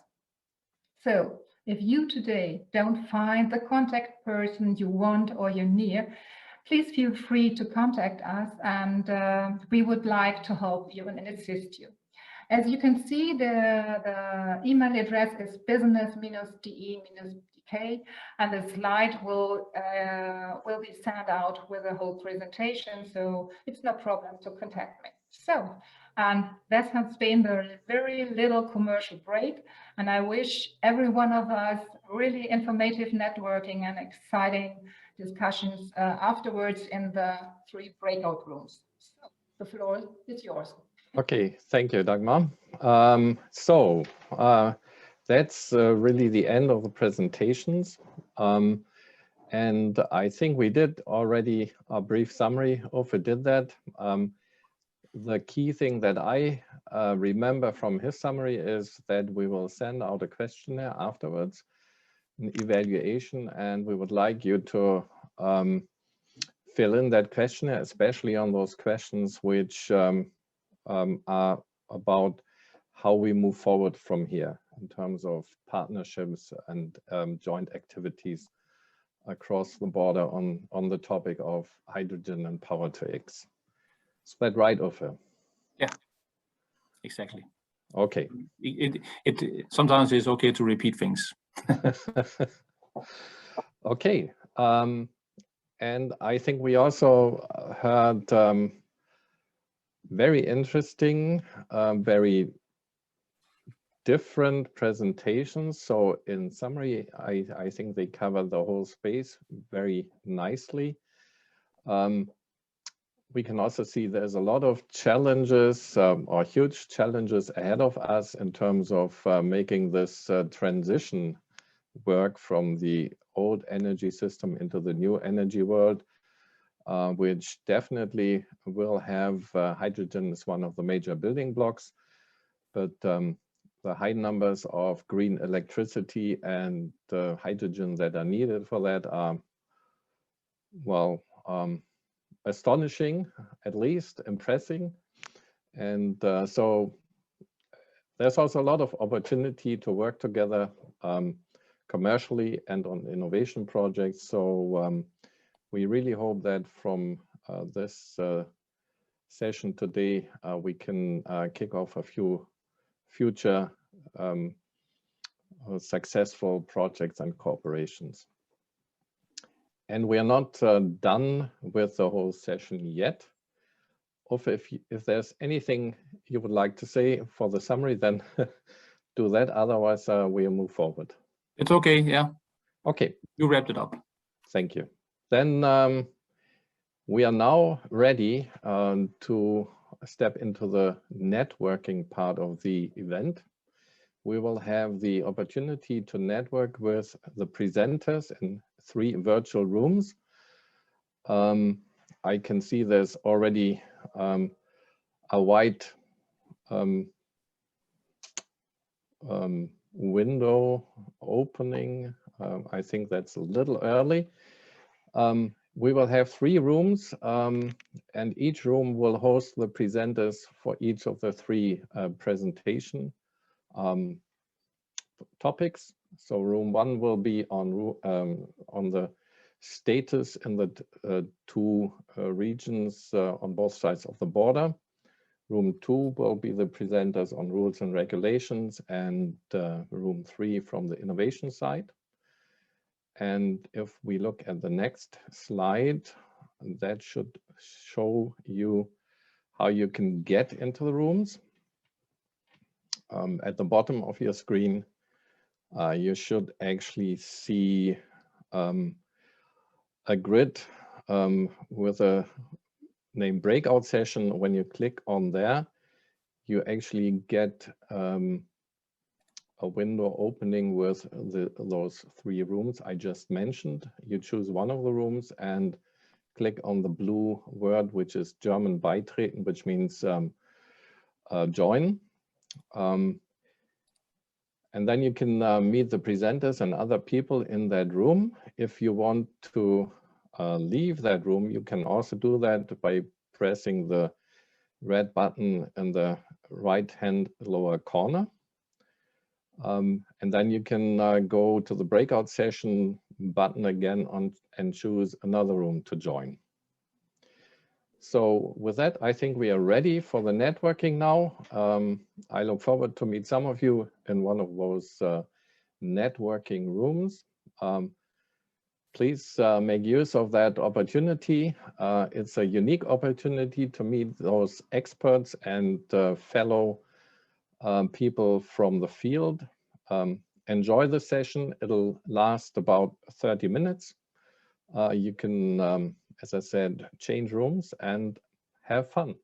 So if you today don't find the contact person you want or you're near, please feel free to contact us, and we would like to help you and assist you. As you can see, the email address is business-de-dk, and the slide will be sent out with the whole presentation, so it's no problem to contact me. So, and that has been the very little commercial break, and I wish every one of us really informative networking and exciting discussions afterwards in the 3 breakout rooms. So the floor is yours. Okay, thank you, Dagmar. That's really the end of the presentations. And I think we did already a brief summary of it, did that. The key thing that I remember from his summary is that we will send out a questionnaire afterwards, an evaluation, and we would like you to fill in that questionnaire, especially on those questions which are about how we move forward from here in terms of partnerships and joint activities across the border on the topic of hydrogen and power to X. Is that right, Uffe? Yeah, exactly. Okay. Sometimes it's okay to repeat things. Okay. And I think we also heard very interesting, very different presentations. So in summary, I think they cover the whole space very nicely. We can also see there's a lot of challenges or huge challenges ahead of us in terms of making this transition work from the old energy system into the new energy world, which definitely will have hydrogen as one of the major building blocks. But the high numbers of green electricity and hydrogen that are needed for that are, well, astonishing, at least impressive. And so there's also a lot of opportunity to work together commercially and on innovation projects. So we really hope that from this session today, we can kick off a few future successful projects and corporations. And we are not done with the whole session yet. Uffe, if there's anything you would like to say for the summary, then do that. Otherwise, we'll move forward. It's okay, yeah. Okay. You wrapped it up. Thank you. Then we are now ready to step into the networking part of the event. We will have the opportunity to network with the presenters in 3 virtual rooms. I can see there's already a white window opening. I think that's a little early. We will have 3 rooms, and each room will host the presenters for each of the 3 presentation topics. So room 1 will be on the status in the 2 regions on both sides of the border. Room 2 will be the presenters on rules and regulations, and room 3 from the innovation side. And if we look at the next slide, that should show you how you can get into the rooms. At the bottom of your screen, you should actually see a grid with a name breakout session. When you click on there, you actually get a window opening with those 3 rooms I just mentioned. You choose one of the rooms and click on the blue word, which is German beitreten, which means join. And then you can meet the presenters and other people in that room. If you want to leave that room, you can also do that by pressing the red button in the right-hand lower corner. And then you can go to the breakout session button again and choose another room to join. So with that, I think we are ready for the networking now. I look forward to meet some of you in one of those networking rooms. Please make use of that opportunity. It's a unique opportunity to meet those experts and fellow people from the field. Enjoy the session. It'll last about 30 minutes. You can, as I said, change rooms and have fun.